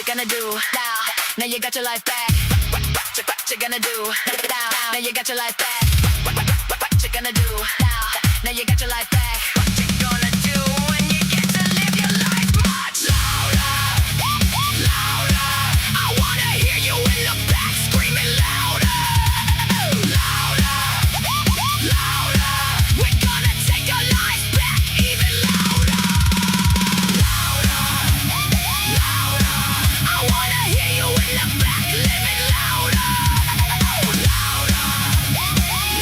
gonna do now? Now you got your life back. What you gonna do now? Now you got your life back. What you gonna do now? Now you got your life back. What you gonna do when you get to live your life much louder? Louder. I wanna hear you in the back screaming louder. Louder. Louder. We're gonna take your life back even louder. Louder. Louder. I wanna hear you in the back living louder. Louder.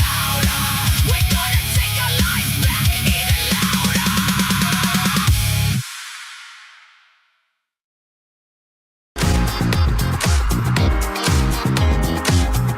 Louder. We're gonna take your life back even louder.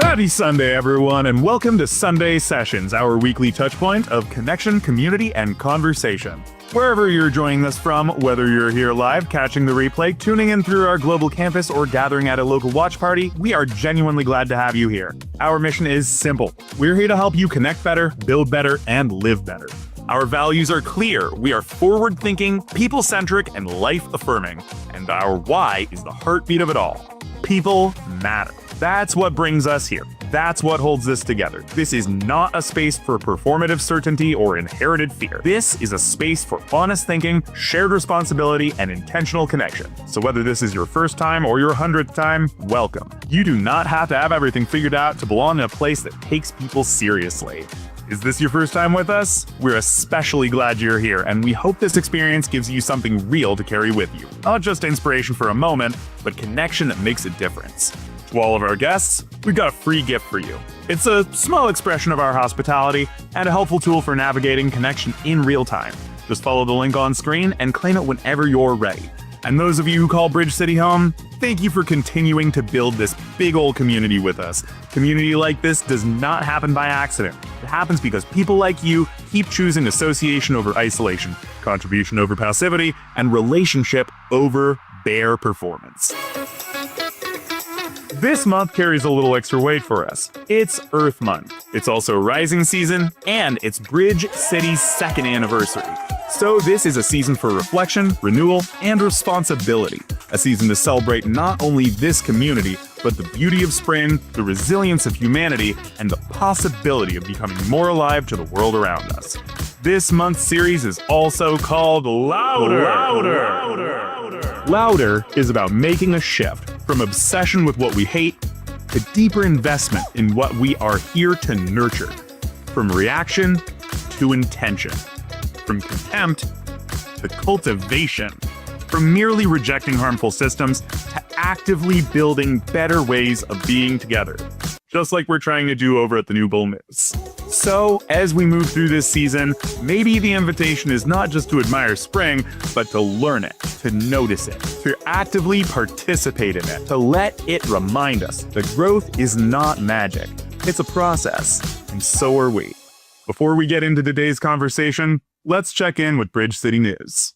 Happy Sunday, everyone, and welcome to Sunday Sessions, our weekly touchpoint of connection, community, and conversation. Wherever you're joining us from, whether you're here live, catching the replay, tuning in through our global campus, or gathering at a local watch party, we are genuinely glad to have you here. Our mission is simple. We're here to help you connect better, build better, and live better. Our values are clear. We are forward-thinking, people-centric, and life-affirming. And our why is the heartbeat of it all. People matter. That's what brings us here. That's what holds this together. This is not a space for performative certainty or inherited fear. This is a space for honest thinking, shared responsibility, and intentional connection. So whether this is your first time or your 100th time, welcome. You do not have to have everything figured out to belong in a place that takes people seriously. Is this your first time with us? We're especially glad you're here, and we hope this experience gives you something real to carry with you. Not just inspiration for a moment, but connection that makes a difference. To all of our guests, we've got a free gift for you. It's a small expression of our hospitality and a helpful tool for navigating connection in real time. Just follow the link on screen and claim it whenever you're ready. And those of you who call Bridge City home, thank you for continuing to build this big old community with us. Community like this does not happen by accident. It happens because people like you keep choosing association over isolation, contribution over passivity, and relationship over bare performance. This month carries a little extra weight for us. It's Earth Month. It's also Rising Season, and it's Bridge City's 2nd anniversary. So this is a season for reflection, renewal, and responsibility. A season to celebrate not only this community, but the beauty of spring, the resilience of humanity, and the possibility of becoming more alive to the world around us. This month's series is also called Louder. Louder is about making a shift from obsession with what we hate to deeper investment in what we are here to nurture. From reaction to intention. From contempt to cultivation. From merely rejecting harmful systems to actively building better ways of being together. Just like we're trying to do over at the New Bull News. So, as we move through this season, maybe the invitation is not just to admire spring, but to learn it, to notice it, to actively participate in it, to let it remind us that growth is not magic. It's a process, and so are we. Before we get into today's conversation, let's check in with Bridge City News.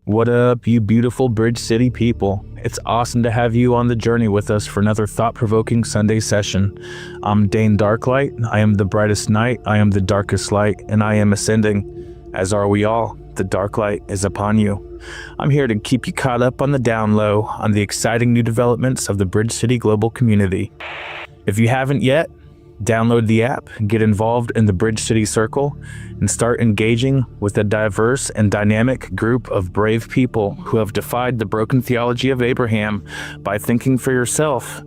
What up, you beautiful Bridge City people? It's awesome to have you on the journey with us for another thought-provoking Sunday session. I'm Dane Darklight. I am the brightest night. I am the darkest light, and I am ascending. As are we all. The dark light is upon you. I'm here to keep you caught up on the down low on the exciting new developments of the Bridge City global community. If you haven't yet, download the app, get involved in the Bridge City Circle, and start engaging with a diverse and dynamic group of brave people who have defied the broken theology of Abraham by thinking for yourself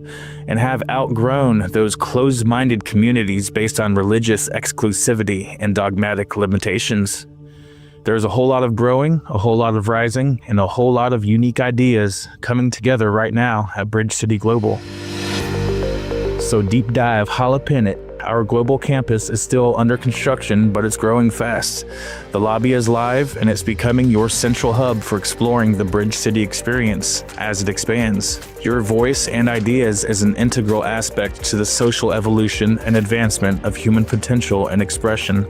and have outgrown those closed-minded communities based on religious exclusivity and dogmatic limitations. There's a whole lot of growing, a whole lot of rising, and a whole lot of unique ideas coming together right now at Bridge City Global. So deep dive, jalapeno it. Our global campus is still under construction, but it's growing fast. The lobby is live, and it's becoming your central hub for exploring the Bridge City experience as it expands. Your voice and ideas is an integral aspect to the social evolution and advancement of human potential and expression.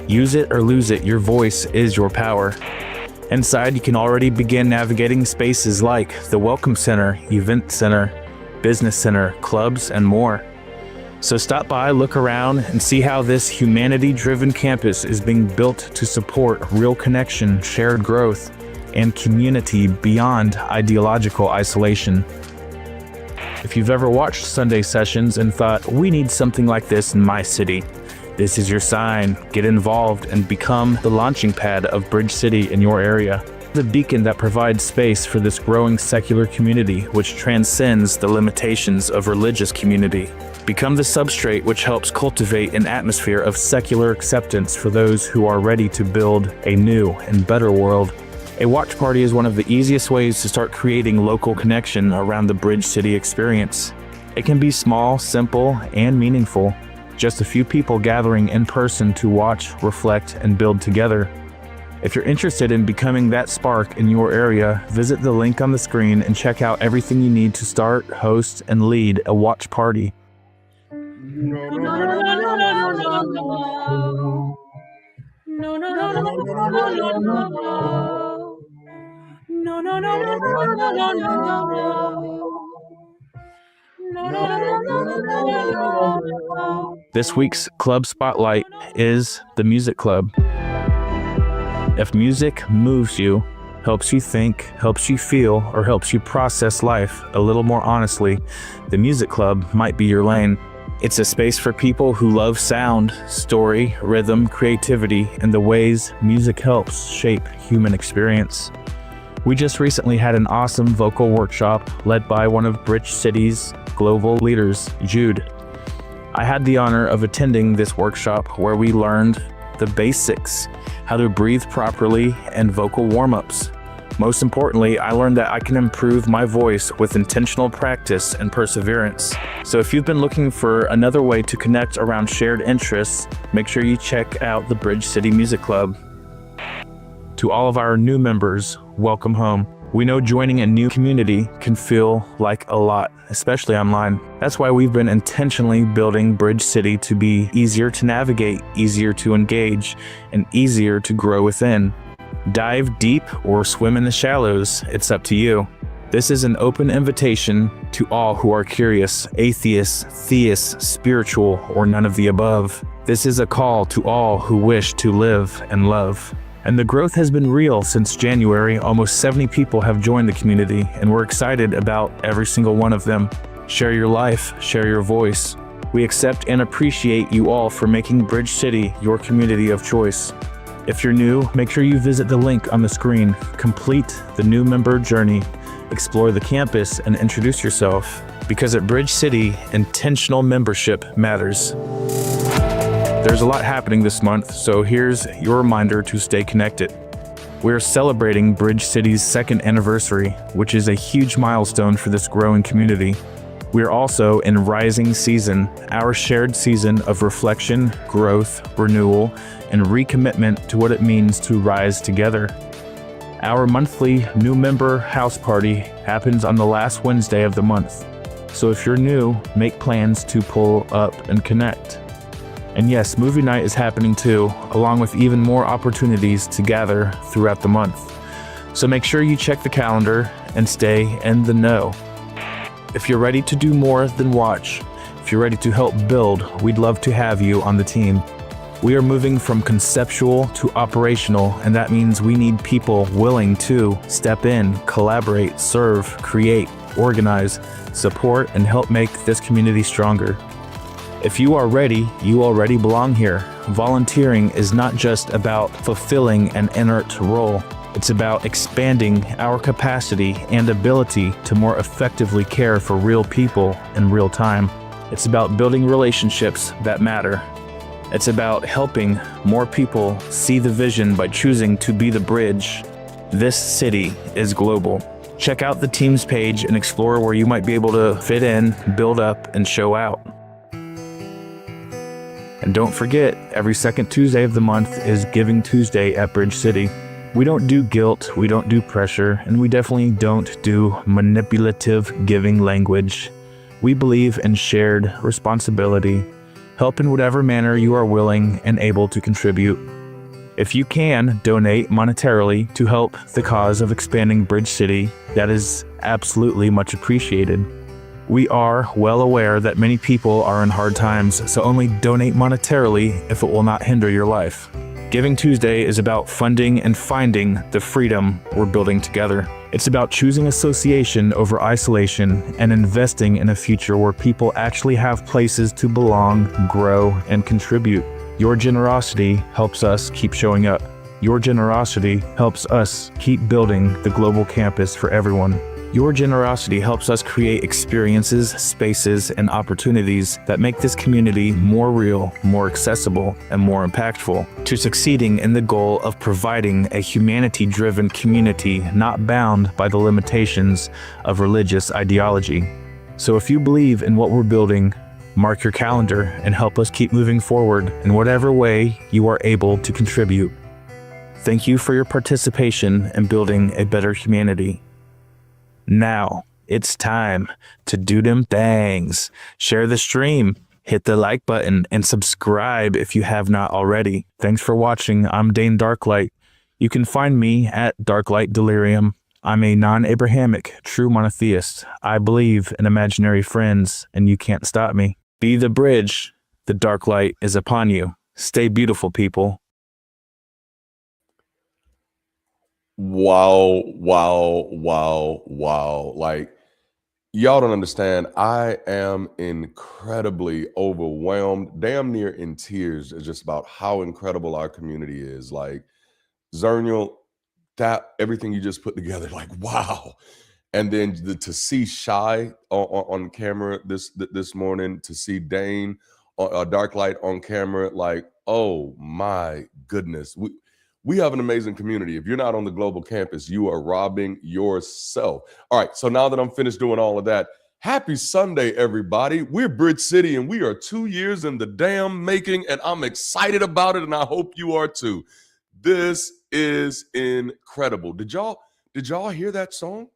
Use it or lose it, your voice is your power. Inside, you can already begin navigating spaces like the Welcome Center, Event Center, Business Center, clubs, and more. So stop by, look around, and see how this humanity-driven campus is being built to support real connection, shared growth, and community beyond ideological isolation. If you've ever watched Sunday sessions and thought, we need something like this in my city, this is your sign. Get involved and become the launching pad of Bridge City in your area. The beacon that provides space for this growing secular community which transcends the limitations of religious community. Become the substrate which helps cultivate an atmosphere of secular acceptance for those who are ready to build a new and better world. A watch party is one of the easiest ways to start creating local connection around the Bridge City experience. It can be small, simple, and meaningful. Just a few people gathering in person to watch, reflect, and build together. If you're interested in becoming that spark in your area, visit the link on the screen and check out everything you need to start, host, and lead a watch party. This week's Club Spotlight is the Music Club. If music moves you, helps you think, helps you feel, or helps you process life a little more honestly, the Music Club might be your lane. It's a space for people who love sound, story, rhythm, creativity, and the ways music helps shape human experience. We just recently had an awesome vocal workshop led by one of Bridge City's global leaders, Jude. I had the honor of attending this workshop where we learned the basics, how to breathe properly, and vocal warm-ups. Most importantly, I learned that I can improve my voice with intentional practice and perseverance. So if you've been looking for another way to connect around shared interests, make sure you check out the Bridge City Music Club. To all of our new members, welcome home. We know joining a new community can feel like a lot, especially online. That's why we've been intentionally building Bridge City to be easier to navigate, easier to engage, and easier to grow within. Dive deep or swim in the shallows, it's up to you. This is an open invitation to all who are curious, atheists, theists, spiritual, or none of the above. This is a call to all who wish to live and love. And the growth has been real since January. Almost 70 people have joined the community, and we're excited about every single one of them. Share your life, share your voice. We accept and appreciate you all for making Bridge City your community of choice. If you're new, make sure you visit the link on the screen, complete the new member journey, explore the campus, and introduce yourself. Because at Bridge City, intentional membership matters. There's a lot happening this month, so here's your reminder to stay connected. We're celebrating Bridge City's 2nd anniversary, which is a huge milestone for this growing community. We're also in Rising Season, our shared season of reflection, growth, renewal, and recommitment to what it means to rise together. Our monthly new member house party happens on the last Wednesday of the month. So if you're new, make plans to pull up and connect. And yes, movie night is happening too, along with even more opportunities to gather throughout the month. So make sure you check the calendar and stay in the know. If you're ready to do more than watch, if you're ready to help build, we'd love to have you on the team. We are moving from conceptual to operational, and that means we need people willing to step in, collaborate, serve, create, organize, support, and help make this community stronger. If you are ready, you already belong here. Volunteering is not just about fulfilling an inert role. It's about expanding our capacity and ability to more effectively care for real people in real time. It's about building relationships that matter. It's about helping more people see the vision by choosing to be the bridge. This city is global. Check out the Teams page and explore where you might be able to fit in, build up, and show out. And don't forget, every second Tuesday of the month is Giving Tuesday at Bridge City. We don't do guilt, we don't do pressure, and we definitely don't do manipulative giving language. We believe in shared responsibility. Help in whatever manner you are willing and able to contribute. If you can donate monetarily to help the cause of expanding Bridge City, that is absolutely much appreciated. We are well aware that many people are in hard times, so only donate monetarily if it will not hinder your life. Giving Tuesday is about funding and finding the freedom we're building together. It's about choosing association over isolation and investing in a future where people actually have places to belong, grow, and contribute. Your generosity helps us keep showing up. Your generosity helps us keep building the global campus for everyone. Your generosity helps us create experiences, spaces, and opportunities that make this community more real, more accessible, and more impactful to succeeding in the goal of providing a humanity-driven community not bound by the limitations of religious ideology. So if you believe in what we're building, mark your calendar and help us keep moving forward in whatever way you are able to contribute. Thank you for your participation in building a better humanity. Now, it's time to do them things. Share the stream, hit the like button, and subscribe if you have not already. Thanks for watching. I'm Dane Darklight. You can find me at Darklight Delirium. I'm a non-Abrahamic, true monotheist. I believe in imaginary friends, and you can't stop me. Be the bridge. The dark light is upon you. Stay beautiful, people. Wow, wow, wow, wow. Like, y'all don't understand. I am incredibly overwhelmed, damn near in tears, just about how incredible our community is. Like, Zernial, that everything you just put together, like, wow. And then to see Shy on camera this morning, to see Dane, Darklight on camera, like, oh my goodness. We have an amazing community. If you're not on the global campus, you are robbing yourself. All right, so now that I'm finished doing all of that, happy Sunday, everybody. We're Bridge City, and we are 2 years in the damn making, and I'm excited about it, and I hope you are too. This is incredible. Did y'all hear that song?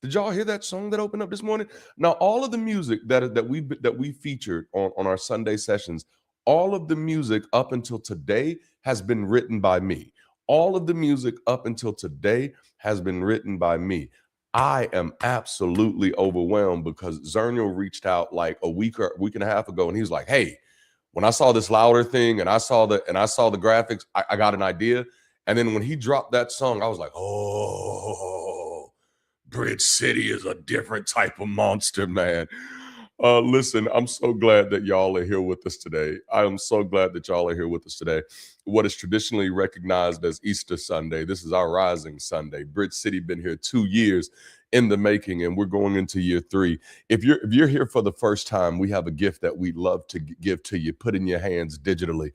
Did y'all hear that song that opened up this morning? Now, all of the music that we featured on our Sunday sessions, all of the music up until today has been written by me. All of the music up until today has been written by me. I am absolutely overwhelmed because Zernial reached out like a week and a half ago, and he was like, "Hey, when I saw this louder thing and I saw the graphics, I got an idea." And then when he dropped that song, I was like, "Oh, Bridge City is a different type of monster, man." Listen, I'm so glad that y'all are here with us today. I am so glad that y'all are here with us today. What is traditionally recognized as Easter Sunday, this is our Rising Sunday. Bridge City been here 2 years in the making, and we're going into year 3. If you're here for the first time, we have a gift that we'd love to give to you. Put in your hands digitally,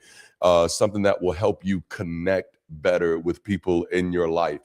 something that will help you connect better with people in your life.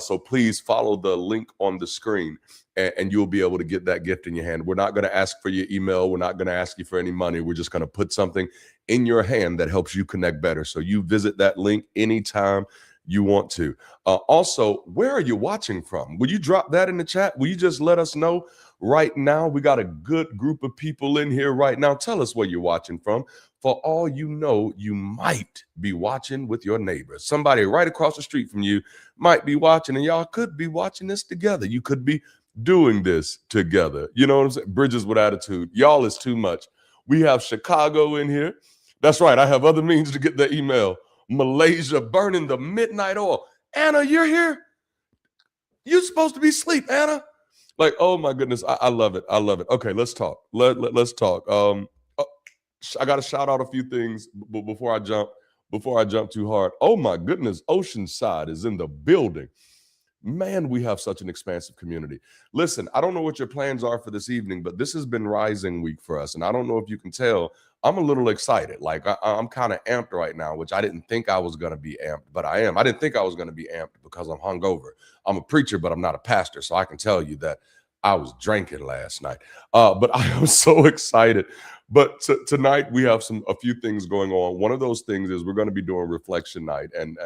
So please follow the link on the screen, and you'll be able to get that gift in your hand. We're not going to ask for your email. We're not going to ask you for any money. We're just going to put something in your hand that helps you connect better. So you visit that link anytime you want to. Also, where are you watching from? Will you drop that in the chat? Will you just let us know right now? We got a good group of people in here right now. Tell us where you're watching from. For all you know, you might be watching with your neighbors. Somebody right across the street from you might be watching, and y'all could be watching this together. You could be doing this together. You know what I'm saying? Bridges with attitude. Y'all is too much. We have Chicago in here. That's right. I have other means to get the email. Malaysia burning the midnight oil. Anna, you're here? You're supposed to be asleep, Anna. Like, oh my goodness. I love it. I love it. Okay, let's talk. Let's talk. I got to shout out a few things before I jump too hard. Oh my goodness, Oceanside is in the building. Man, we have such an expansive community. Listen, I don't know what your plans are for this evening, but this has been Rising Week for us. And I don't know if you can tell, I'm a little excited. Like I'm kind of amped right now, which I didn't think I was going to be amped, but I am. I didn't think I was going to be amped because I'm hungover. I'm a preacher, but I'm not a pastor. So I can tell you that I was drinking last night. But I am so excited. But tonight we have a few things going on. One of those things is we're going to be doing reflection night, and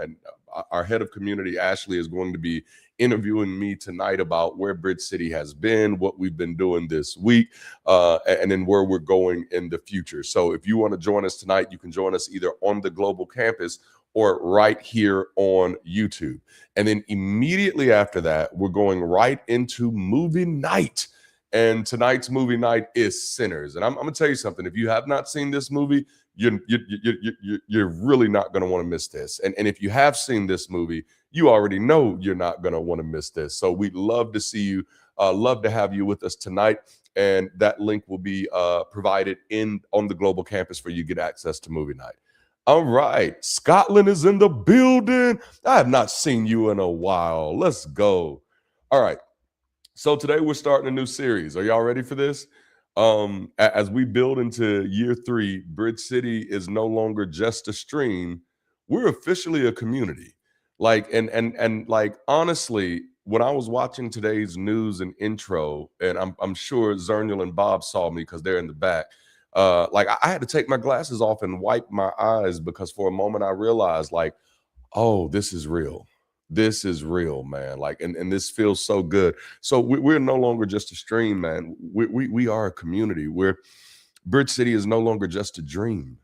our head of community, Ashley, is going to be interviewing me tonight about where Bridge City has been, what we've been doing this week, and then where we're going in the future. So if you want to join us tonight, you can join us either on the global campus or right here on YouTube. And then immediately after that, we're going right into movie night. And tonight's movie night is Sinners. And I'm going to tell you something. If you have not seen this movie, you're really not going to want to miss this. And if you have seen this movie, you already know you're not going to want to miss this. So we'd love to see you, love to have you with us tonight. And that link will be provided on the global campus for you to get access to movie night. All right, Scotland is in the building. I have not seen you in a while. Let's go. All right. So today we're starting a new series. Are y'all ready for this? As we build into year 3, Bridge City is no longer just a stream. We're officially a community. Like, and like, honestly, when I was watching today's news and intro, and I'm sure Zernial and Bob saw me because they're in the back. Like I had to take my glasses off and wipe my eyes because for a moment I realized, like, oh, this is real. This is real, man. Like, and this feels so good. So we're no longer just a stream, man. We are a community where Bridge City is no longer just a dream.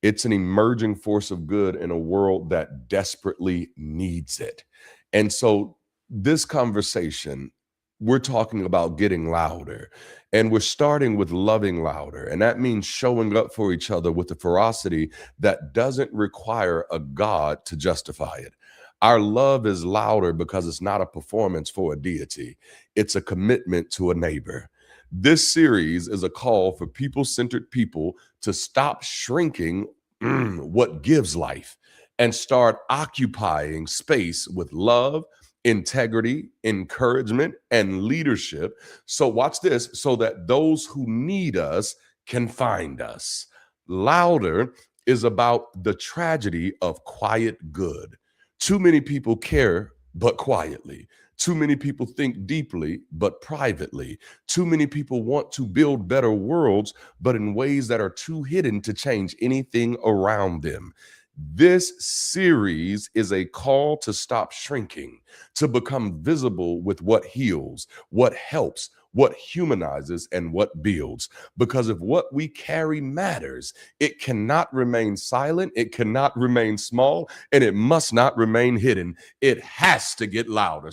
It's an emerging force of good in a world that desperately needs it. And so this conversation, we're talking about getting louder, and we're starting with loving louder. And that means showing up for each other with a ferocity that doesn't require a God to justify it. Our love is louder because it's not a performance for a deity. It's a commitment to a neighbor. This series is a call for people-centered people to stop shrinking what gives life and start occupying space with love, integrity, encouragement, and leadership. So watch this, so that those who need us can find us. Louder is about the tragedy of quiet good. Too many people care, but quietly. Too many people think deeply, but privately. Too many people want to build better worlds, but in ways that are too hidden to change anything around them. This series is a call to stop shrinking, to become visible with what heals, what helps, what humanizes, and what builds. Because if what we carry matters, it cannot remain silent, it cannot remain small, and it must not remain hidden. It has to get louder.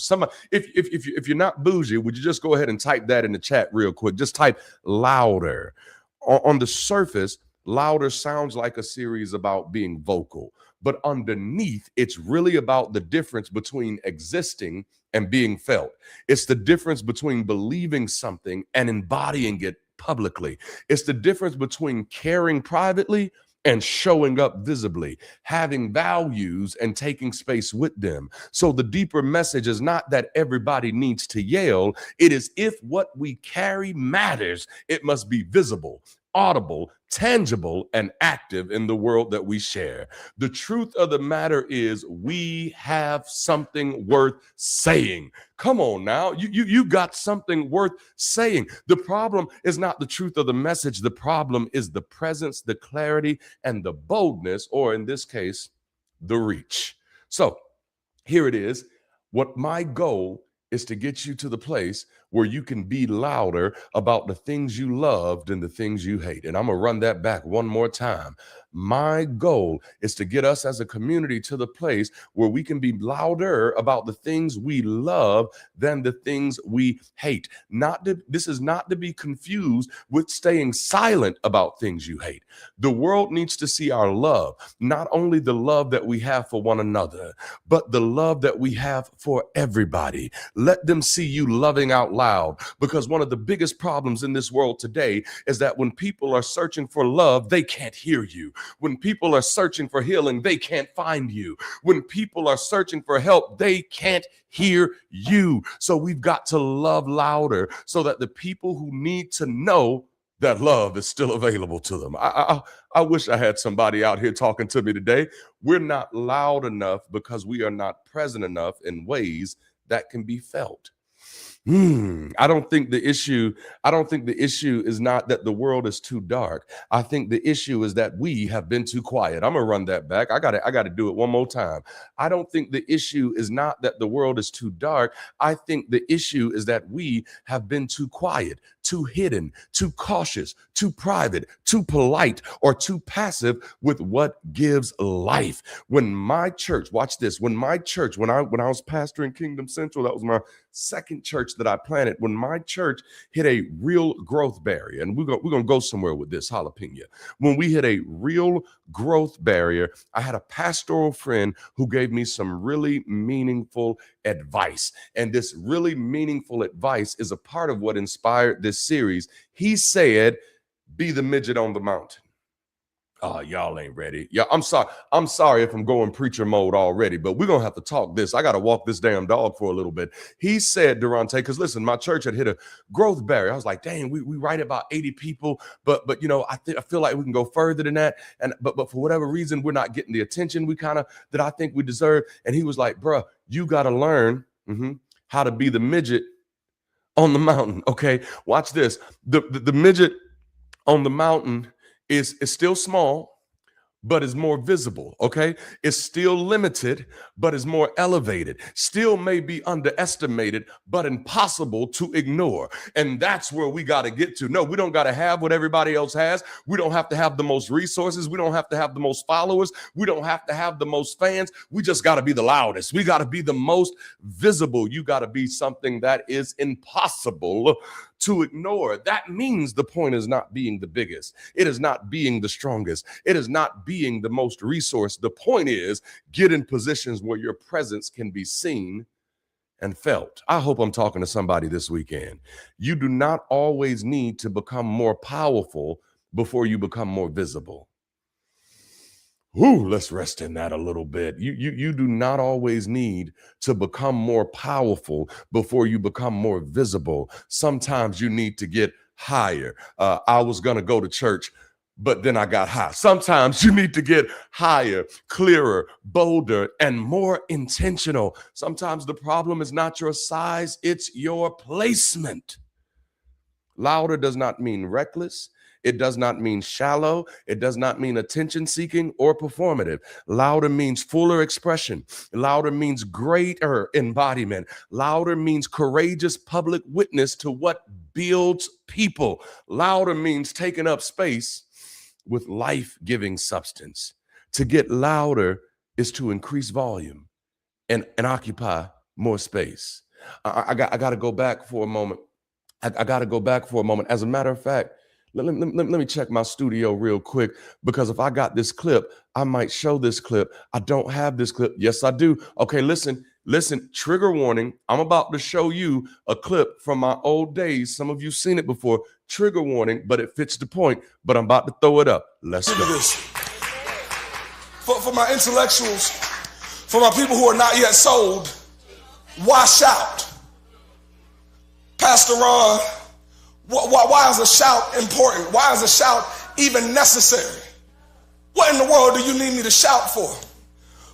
If you're not bougie, would you just go ahead and type that in the chat real quick? Just type louder. On the surface, louder sounds like a series about being vocal, but underneath, it's really about the difference between existing and being felt. It's the difference between believing something and embodying it publicly. It's the difference between caring privately and showing up visibly, having values and taking space with them. So the deeper message is not that everybody needs to yell. It is, if what we carry matters, it must be visible, audible, tangible, and active in the world that we share. The truth of the matter is, we have something worth saying. Come on now, you got something worth saying. The problem is not the truth of the message. The problem is the presence, the clarity, and the boldness, or in this case, the reach. So here it is. What my goal is to get you to the place where you can be louder about the things you loved and the things you hate. And I'm going to run that back one more time. My goal is to get us as a community to the place where we can be louder about the things we love than the things we hate. This is not to be confused with staying silent about things you hate. The world needs to see our love, not only the love that we have for one another, but the love that we have for everybody. Let them see you loving out loud, because one of the biggest problems in this world today is that when people are searching for love, they can't hear you. When people are searching for healing, they can't find you. When people are searching for help, they can't hear you. So we've got to love louder so that the people who need to know that love is still available to them. I wish I had somebody out here talking to me today. We're not loud enough because we are not present enough in ways that can be felt. I don't think the issue is not that the world is too dark. I think the issue is that we have been too quiet. I'm gonna run that back. I gotta do it one more time. I don't think the issue is not that the world is too dark. I think the issue is that we have been too quiet, too hidden, too cautious, too private, too polite, or too passive with what gives life. When my church, watch this, when I was pastoring Kingdom Central, that was my second church that I planted. When my church hit a real growth barrier, and we're gonna go somewhere with this jalapeno. When we hit a real growth barrier, I had a pastoral friend who gave me some really meaningful advice. And this really meaningful advice is a part of what inspired this series. He said, be the midget on the mountain. Oh, y'all ain't ready. Yeah, I'm sorry if I'm going preacher mode already, but we're going to have to talk this. I got to walk this damn dog for a little bit. He said, Darante, because listen, my church had hit a growth barrier. I was like, dang, we write about 80 people, but you know, I feel like we can go further than that. But for whatever reason, we're not getting the attention that I think we deserve. And he was like, bruh, you got to learn how to be the midget on the mountain. Okay, watch this. The midget on the mountain is still small, but is more visible, okay? It's still limited, but is more elevated. Still may be underestimated, but impossible to ignore. And that's where we got to get to. No, we don't got to have what everybody else has. We don't have to have the most resources. We don't have to have the most followers. We don't have to have the most fans. We just got to be the loudest. We got to be the most visible. You got to be something that is impossible to ignore. That means the point is not being the biggest. It is not being the strongest. It is not being the most resourced. The point is get in positions where your presence can be seen and felt. I hope I'm talking to somebody this weekend. You do not always need to become more powerful before you become more visible. Ooh, let's rest in that a little bit. You do not always need to become more powerful before you become more visible. Sometimes you need to get higher. I was going to go to church, but then I got high. Sometimes you need to get higher, clearer, bolder, and more intentional. Sometimes the problem is not your size, it's your placement. Louder does not mean reckless. It does not mean shallow. It does not mean attention-seeking or performative. Louder means fuller expression. Louder means greater embodiment. Louder means courageous public witness to what builds people. Louder means taking up space with life-giving substance. To get louder is to increase volume and occupy more space. I got to go back for a moment. I got to go back for a moment. As a matter of fact, let me check my studio real quick, because if I got this clip, I might show this clip. I don't have this clip. Yes, I do. Okay, listen, trigger warning. I'm about to show you a clip from my old days. Some of you seen it before. Trigger warning, but it fits the point. But I'm about to throw it up. Let's go. For my intellectuals, for my people who are not yet sold, why shout? Pastor Ron, why is a shout important? Why is a shout even necessary? What in the world do you need me to shout for?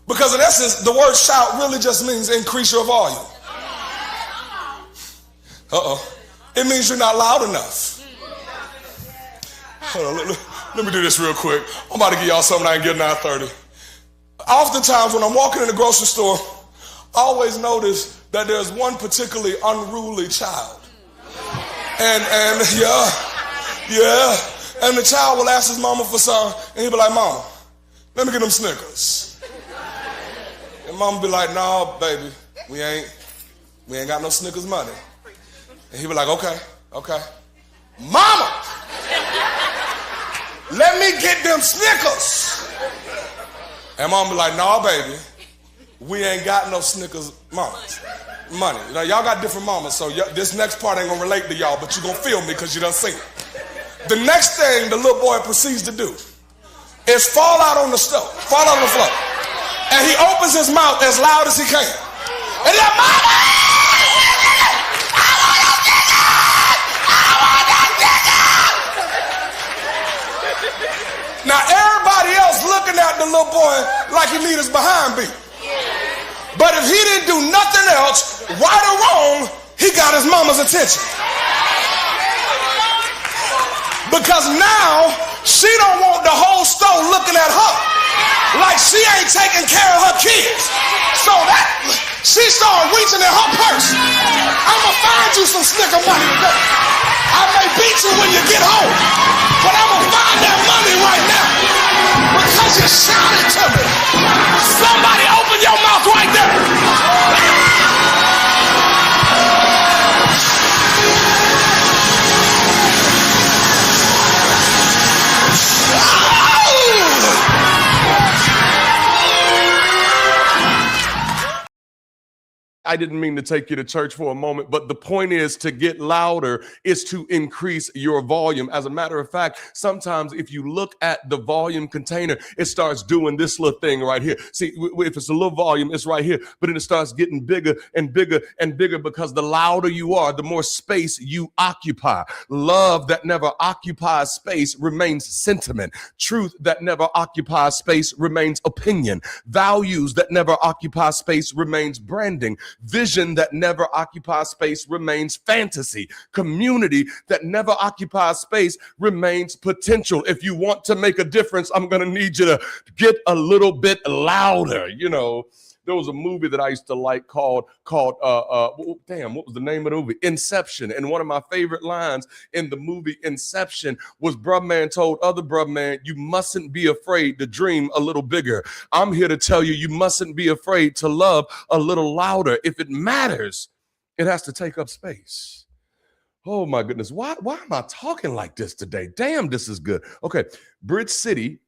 Because in essence, the word shout really just means increase your volume. It means you're not loud enough. Hold on, let me do this real quick. I'm about to give y'all something I ain't getting 9:30. Oftentimes when I'm walking in the grocery store, I always notice that there's one particularly unruly child. And and the child will ask his mama for something, and he'll be like, Mama, let me get them Snickers. And mama be like, no, baby, we ain't got no Snickers money. And he'll be like, okay. Mama, let me get them Snickers. And mama be like, no, baby, we ain't got no Snickers money. Now, y'all got different mamas, so this next part ain't gonna relate to y'all, but you gonna feel me because you done seen it. The next thing the little boy proceeds to do is fall out on the floor. And he opens his mouth as loud as he can. And he's like, Mama! I want a Snickers! I want a Snickers! Now, everybody else looking at the little boy like he need his behind beat. But if he didn't do nothing else, right or wrong, he got his mama's attention. Because now she don't want the whole store looking at her like she ain't taking care of her kids. So She started reaching in her purse. I'ma find you some snicker money today. I may beat you when you get home, but I'ma find that money right now because you shouted to me. Somebody open your mouth right there. I didn't mean to take you to church for a moment, but the point is to get louder is to increase your volume. As a matter of fact, sometimes if you look at the volume container, it starts doing this little thing right here. See, if it's a little volume, it's right here, but then it starts getting bigger and bigger and bigger because the louder you are, the more space you occupy. Love that never occupies space remains sentiment. Truth that never occupies space remains opinion. Values that never occupy space remains branding. Vision that never occupies space remains fantasy. Community that never occupies space remains potential. If you want to make a difference, I'm going to need you to get a little bit louder. You know, there was a movie that I used to like called what was the name of the movie? Inception. And one of my favorite lines in the movie Inception was bruh man told other bruh man, you mustn't be afraid to dream a little bigger. I'm here to tell you, you mustn't be afraid to love a little louder. If it matters, it has to take up space. Oh my goodness. Why am I talking like this today? Damn, this is good. Okay. Bridge City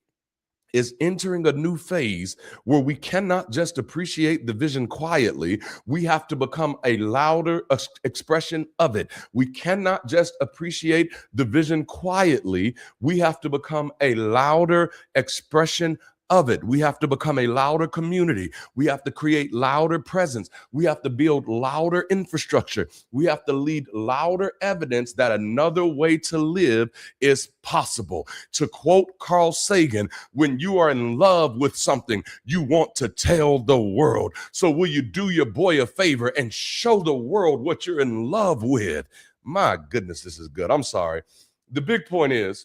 is entering a new phase where we cannot just appreciate the vision quietly. We have to become a louder expression of it. We cannot just appreciate the vision quietly. We have to become a louder expression of it. We have to become a louder community. We have to create louder presence. We have to build louder infrastructure. We have to lead louder evidence that another way to live is possible. To quote Carl Sagan, when you are in love with something, you want to tell the world. So will you do your boy a favor and show the world what you're in love with? My goodness, this is good. I'm sorry. The big point is,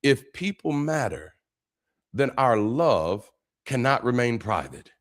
if people matter, then our love cannot remain private.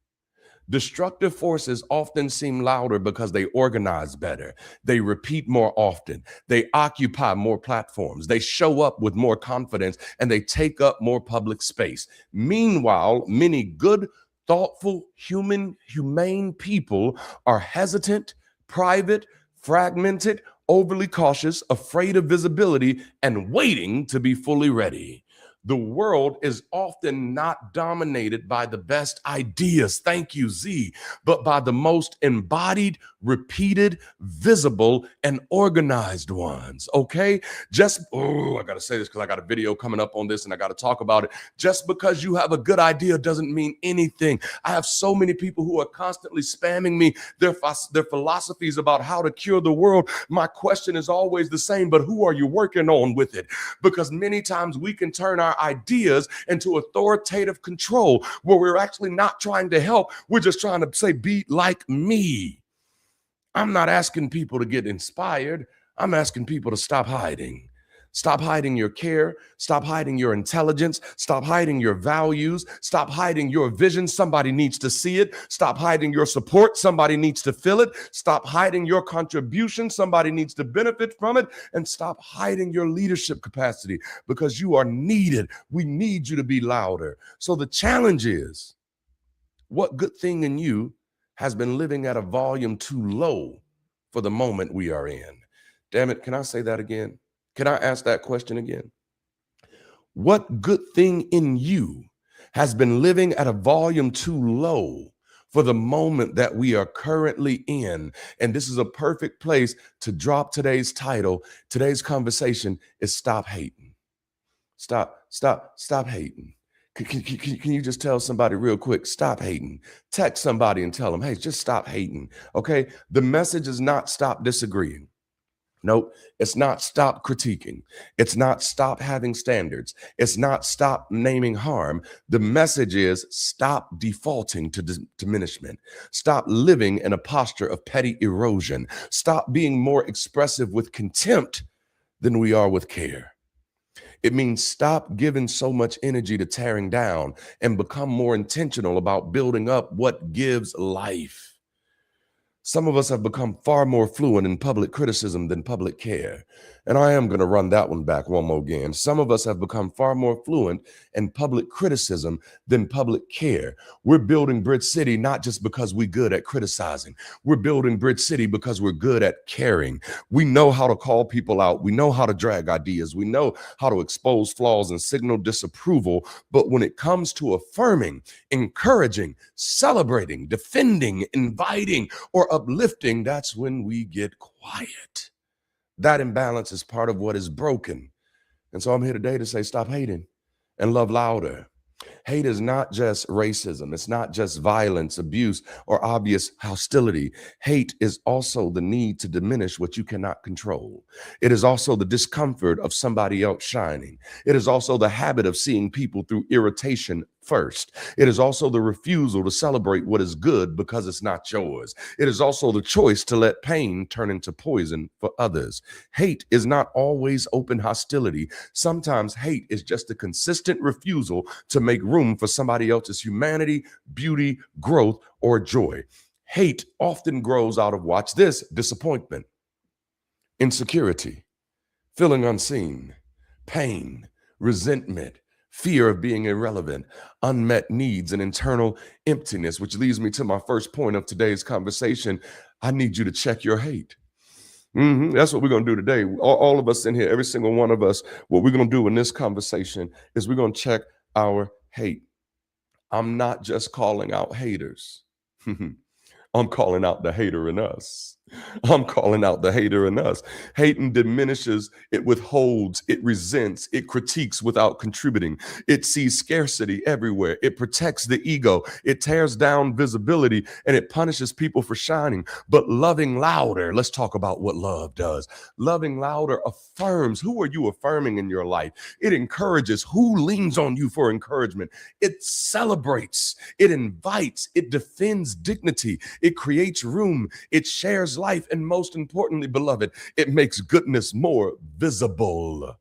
Destructive forces often seem louder because they organize better. They repeat more often. They occupy more platforms. They show up with more confidence and they take up more public space. Meanwhile, many good, thoughtful, humane people are hesitant, private, fragmented, overly cautious, afraid of visibility, and waiting to be fully ready. The world is often not dominated by the best ideas, thank you, Z, but by the most embodied, repeated, visible, and organized ones, okay? I gotta say this because I got a video coming up on this and I gotta talk about it. Just because you have a good idea doesn't mean anything. I have so many people who are constantly spamming me their philosophies about how to cure the world. My question is always the same, but who are you working on with it? Because many times we can turn our ideas into authoritative control where we're actually not trying to help. We're just trying to say, be like me. I'm not asking people to get inspired. I'm asking people to stop hiding. Stop hiding your care. Stop hiding your intelligence. Stop hiding your values. Stop hiding your vision. Somebody needs to see it. Stop hiding your support. Somebody needs to feel it. Stop hiding your contribution. Somebody needs to benefit from it. And stop hiding your leadership capacity because you are needed. We need you to be louder. So the challenge is, what good thing in you has been living at a volume too low for the moment we are in? Damn it, can I say that again? Can I ask that question again? What good thing in you has been living at a volume too low for the moment that we are currently in? And this is a perfect place to drop today's title. Today's conversation is Stop Hating. Stop hating. Can you just tell somebody real quick, stop hating? Text somebody and tell them, hey, just stop hating, okay? The message is not stop disagreeing. Nope, it's not stop critiquing. It's not stop having standards. It's not stop naming harm. The message is stop defaulting to diminishment. Stop living in a posture of petty erosion. Stop being more expressive with contempt than we are with care. It means stop giving so much energy to tearing down and become more intentional about building up what gives life. Some of us have become far more fluent in public criticism than public care. And I am going to run that one back one more again. Some of us have become far more fluent in public criticism than public care. We're building Bridge City not just because we're good at criticizing. We're building Bridge City because we're good at caring. We know how to call people out. We know how to drag ideas. We know how to expose flaws and signal disapproval. But when it comes to affirming, encouraging, celebrating, defending, inviting, or uplifting, that's when we get quiet. That imbalance is part of what is broken. And so I'm here today to say, stop hating and love louder. Hate is not just racism. It's not just violence, abuse, or obvious hostility. Hate is also the need to diminish what you cannot control. It is also the discomfort of somebody else shining. It is also the habit of seeing people through irritation first. It is also the refusal to celebrate what is good because it's not yours. It is also the choice to let pain turn into poison for others. Hate is not always open hostility. Sometimes hate is just a consistent refusal to make room for somebody else's humanity, beauty, growth, or joy. Hate often grows out of, watch this, disappointment, insecurity, feeling unseen, pain, resentment, fear of being irrelevant, unmet needs, and internal emptiness, which leads me to my first point of today's conversation. I need you to check your hate. That's what we're going to do today. All of us in here, every single one of us, what we're going to do in this conversation is we're going to check our hate. I'm not just calling out haters. I'm calling out the hater in us. I'm calling out the hater in us. Hating diminishes, it withholds, it resents, it critiques without contributing. It sees scarcity everywhere. It protects the ego. It tears down visibility, and it punishes people for shining. But loving louder, let's talk about what love does. Loving louder affirms. Who are you affirming in your life? It encourages. Who leans on you for encouragement? It celebrates. It invites. It defends dignity. It creates room. It shares life. And most importantly, beloved, it makes goodness more visible.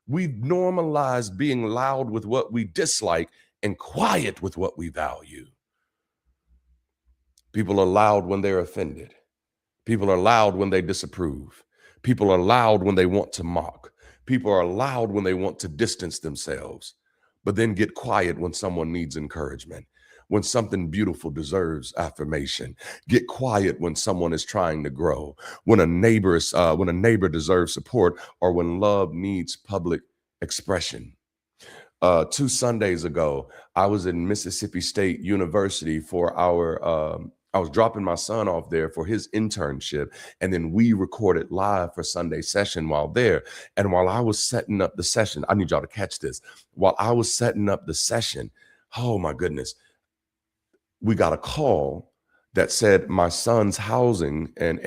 We've normalized being loud with what we dislike and quiet with what we value. People are loud when they're offended. People are loud when they disapprove. People are loud when they want to mock. People are loud when they want to distance themselves, but then get quiet when someone needs encouragement. When something beautiful deserves affirmation. Get quiet when someone is trying to grow. When a neighbor deserves support, or when love needs public expression. 2 Sundays ago, I was in Mississippi State University for I was dropping my son off there for his internship, and then we recorded live for Sunday session while there. And while I was setting up the session, I need y'all to catch this. While I was setting up the session, oh my goodness, we got a call that said my son's housing and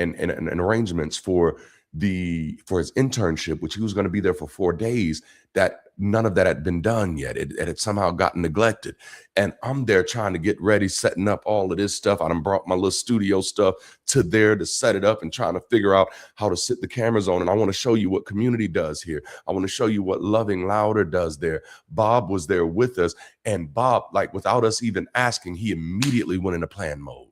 arrangements for his internship, which he was going to be there for 4 days, that none of that had been done yet. It had somehow gotten neglected. And I'm there trying to get ready, setting up all of this stuff. I done brought my little studio stuff to there to set it up and trying to figure out how to sit the cameras on. And I want to show you what community does here. I want to show you what Loving Louder does there. Bob was there with us. And Bob, like without us even asking, he immediately went into plan mode.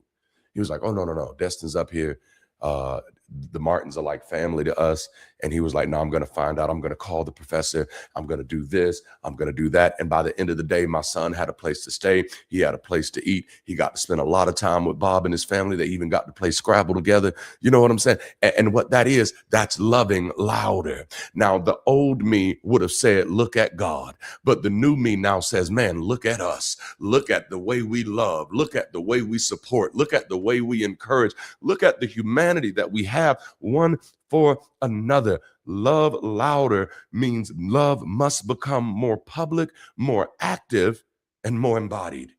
He was like, oh, no. Destin's up here. The Martins are like family to us. And he was like, no, I'm going to find out. I'm going to call the professor. I'm going to do this. I'm going to do that. And by the end of the day, my son had a place to stay. He had a place to eat. He got to spend a lot of time with Bob and his family. They even got to play Scrabble together. You know what I'm saying? And what that is, that's loving louder. Now, the old me would have said, look at God. But the new me now says, man, look at us. Look at the way we love. Look at the way we support. Look at the way we encourage. Look at the humanity that we have one for another. Love louder means love must become more public, more active, and more embodied.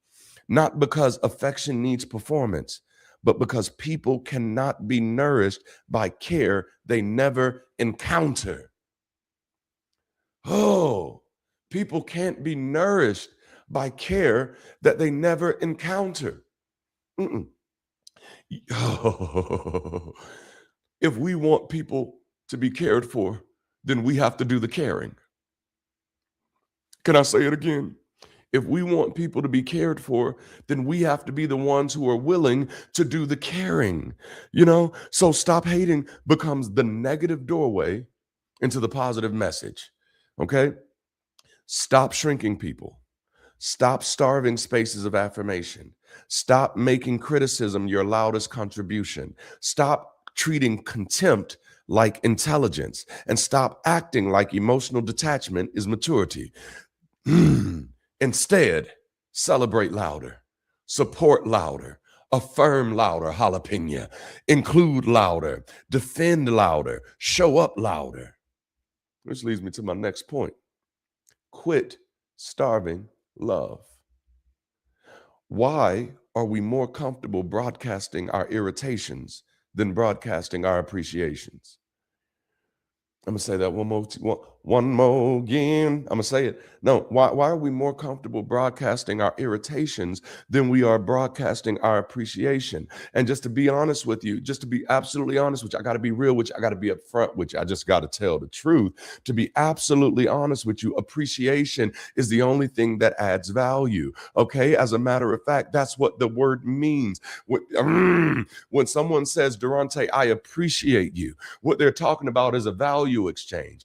Not because affection needs performance, but because people cannot be nourished by care they never encounter. Oh, people can't be nourished by care that they never encounter. Oh. If we want people to be cared for, then we have to do the caring. Can I say it again? If we want people to be cared for, then we have to be the ones who are willing to do the caring, So stop hating becomes the negative doorway into the positive message. Okay? Stop shrinking people. Stop starving spaces of affirmation. Stop making criticism your loudest contribution. Stop treating contempt like intelligence, and stop acting like emotional detachment is maturity. Instead, celebrate louder, support louder, affirm louder, jalapeno, include louder, defend louder, show up louder. Which leads me to my next point. Quit starving love. Why are we more comfortable broadcasting our irritations than broadcasting our appreciations? I'm gonna say that one more again. I'm gonna say it. No, why are we more comfortable broadcasting our irritations than we are broadcasting our appreciation? And just to be honest with you, just to be absolutely honest with you, I gotta be real with you, I gotta be upfront with you. I just gotta tell the truth. To be absolutely honest with you, appreciation is the only thing that adds value. Okay. As a matter of fact, that's what the word means. When someone says, Darante, I appreciate you, what they're talking about is a value exchange.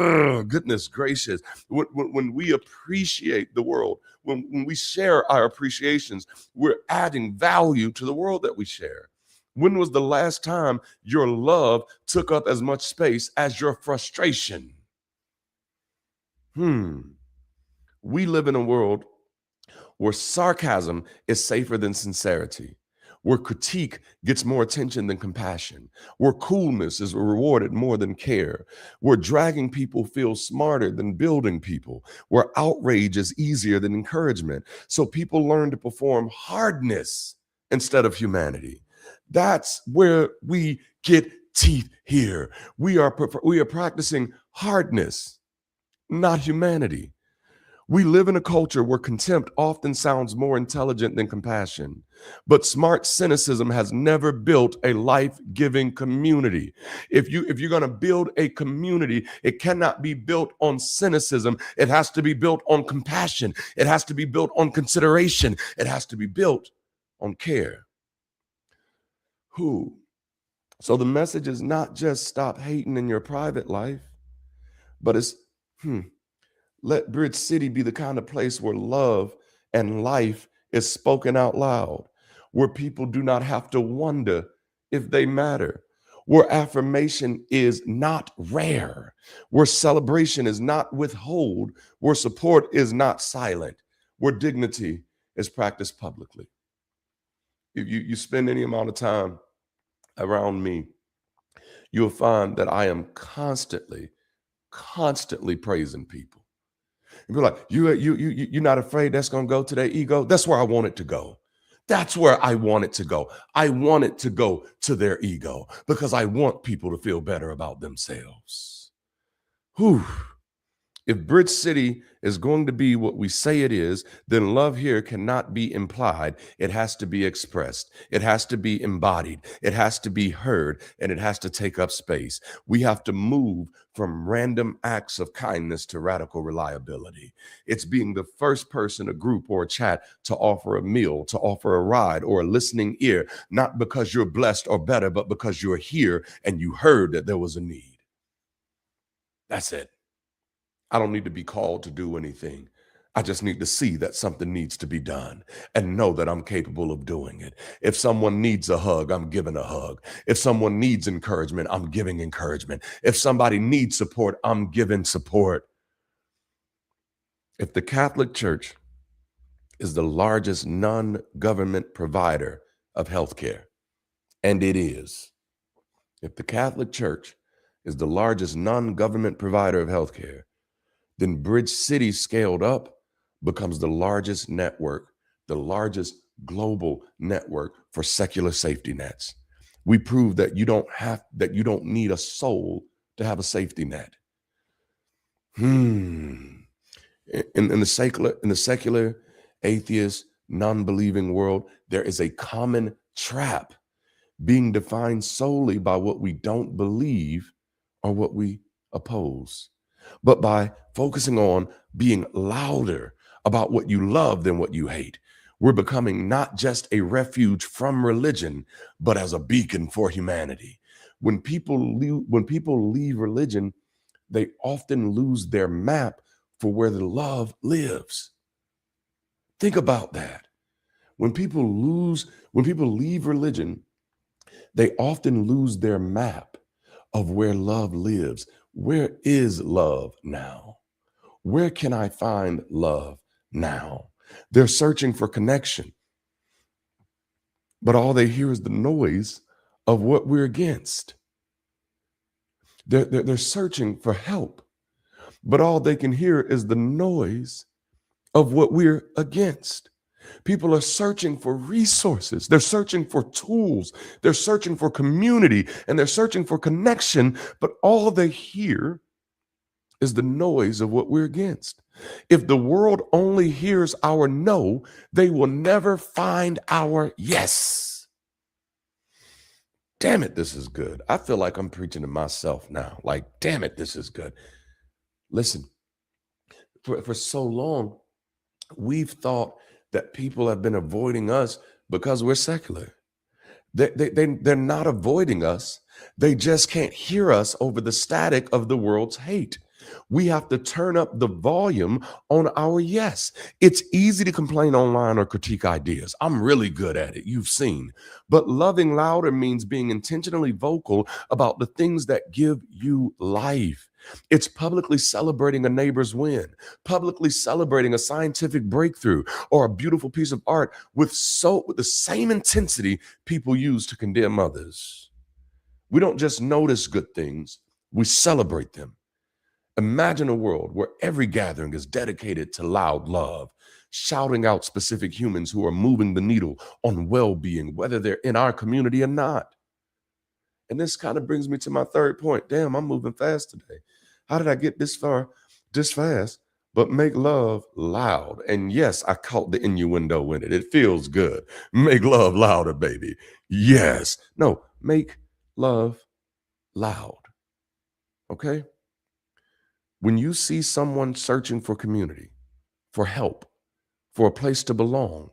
Goodness gracious. When we appreciate the world, when we share our appreciations, we're adding value to the world that we share. When was the last time your love took up as much space as your frustration? We live in a world where sarcasm is safer than sincerity, where critique gets more attention than compassion, where coolness is rewarded more than care, where dragging people feels smarter than building people, where outrage is easier than encouragement. So people learn to perform hardness instead of humanity. That's where we get teeth here. We are practicing hardness, not humanity. We live in a culture where contempt often sounds more intelligent than compassion, but smart cynicism has never built a life-giving community. If you're going to build a community, it cannot be built on cynicism. It has to be built on compassion. It has to be built on consideration. It has to be built on care. So the message is not just stop hating in your private life, but it's let Bridge City be the kind of place where love and life is spoken out loud, where people do not have to wonder if they matter, where affirmation is not rare, where celebration is not withheld, where support is not silent, where dignity is practiced publicly. If you spend any amount of time around me, you'll find that I am constantly praising people. And be like, you're not afraid that's going to go to their ego? That's where I want it to go. That's where I want it to go. I want it to go to their ego because I want people to feel better about themselves. If Bridge City is going to be what we say it is, then love here cannot be implied. It has to be expressed. It has to be embodied. It has to be heard, and it has to take up space. We have to move from random acts of kindness to radical reliability. It's being the first person, a group, or a chat to offer a meal, to offer a ride, or a listening ear, not because you're blessed or better, but because you're here and you heard that there was a need. That's it. I don't need to be called to do anything. I just need to see that something needs to be done and know that I'm capable of doing it. If someone needs a hug, I'm giving a hug. If someone needs encouragement, I'm giving encouragement. If somebody needs support, I'm giving support. If the Catholic Church is the largest non-government provider of healthcare, and it is, if the Catholic Church is the largest non-government provider of healthcare, then Bridge City scaled up becomes the largest network, the largest global network for secular safety nets. We prove that you don't need a soul to have a safety net. In the secular, atheist, non-believing world, there is a common trap being defined solely by what we don't believe or what we oppose. but by focusing on being louder about what you love than what you hate. We're becoming not just a refuge from religion, but as a beacon for humanity. When people leave religion, they often lose their map for where the love lives. Think about that. When people leave religion, they often lose their map of where love lives. Where is love now? Where can I find love now? They're searching for connection, but all they hear is the noise of what we're against. They're searching for help, but all they can hear is the noise of what we're against. People are searching for resources. They're searching for tools. They're searching for community, and they're searching for connection, but all they hear is the noise of what we're against. If the world only hears our no, they will never find our yes. Damn it, this is good. I feel like I'm preaching to myself now. Like, damn it, this is good. Listen, for so long, we've thought that people have been avoiding us because we're secular. They're not avoiding us. They just can't hear us over the static of the world's hate. We have to turn up the volume on our yes. It's easy to complain online or critique ideas. I'm really good at it. You've seen. But loving louder means being intentionally vocal about the things that give you life. It's publicly celebrating a neighbor's win, publicly celebrating a scientific breakthrough or a beautiful piece of art with the same intensity people use to condemn others. We don't just notice good things, we celebrate them. Imagine a world where every gathering is dedicated to loud love, shouting out specific humans who are moving the needle on well-being, whether they're in our community or not. And this kind of brings me to my third point. Damn, I'm moving fast today. How did I get this far this fast? But make love loud. And yes, I caught the innuendo in it. It feels good. Make love louder, baby. Yes. No, make love loud. Okay? When you see someone searching for community, for help, for a place to belong,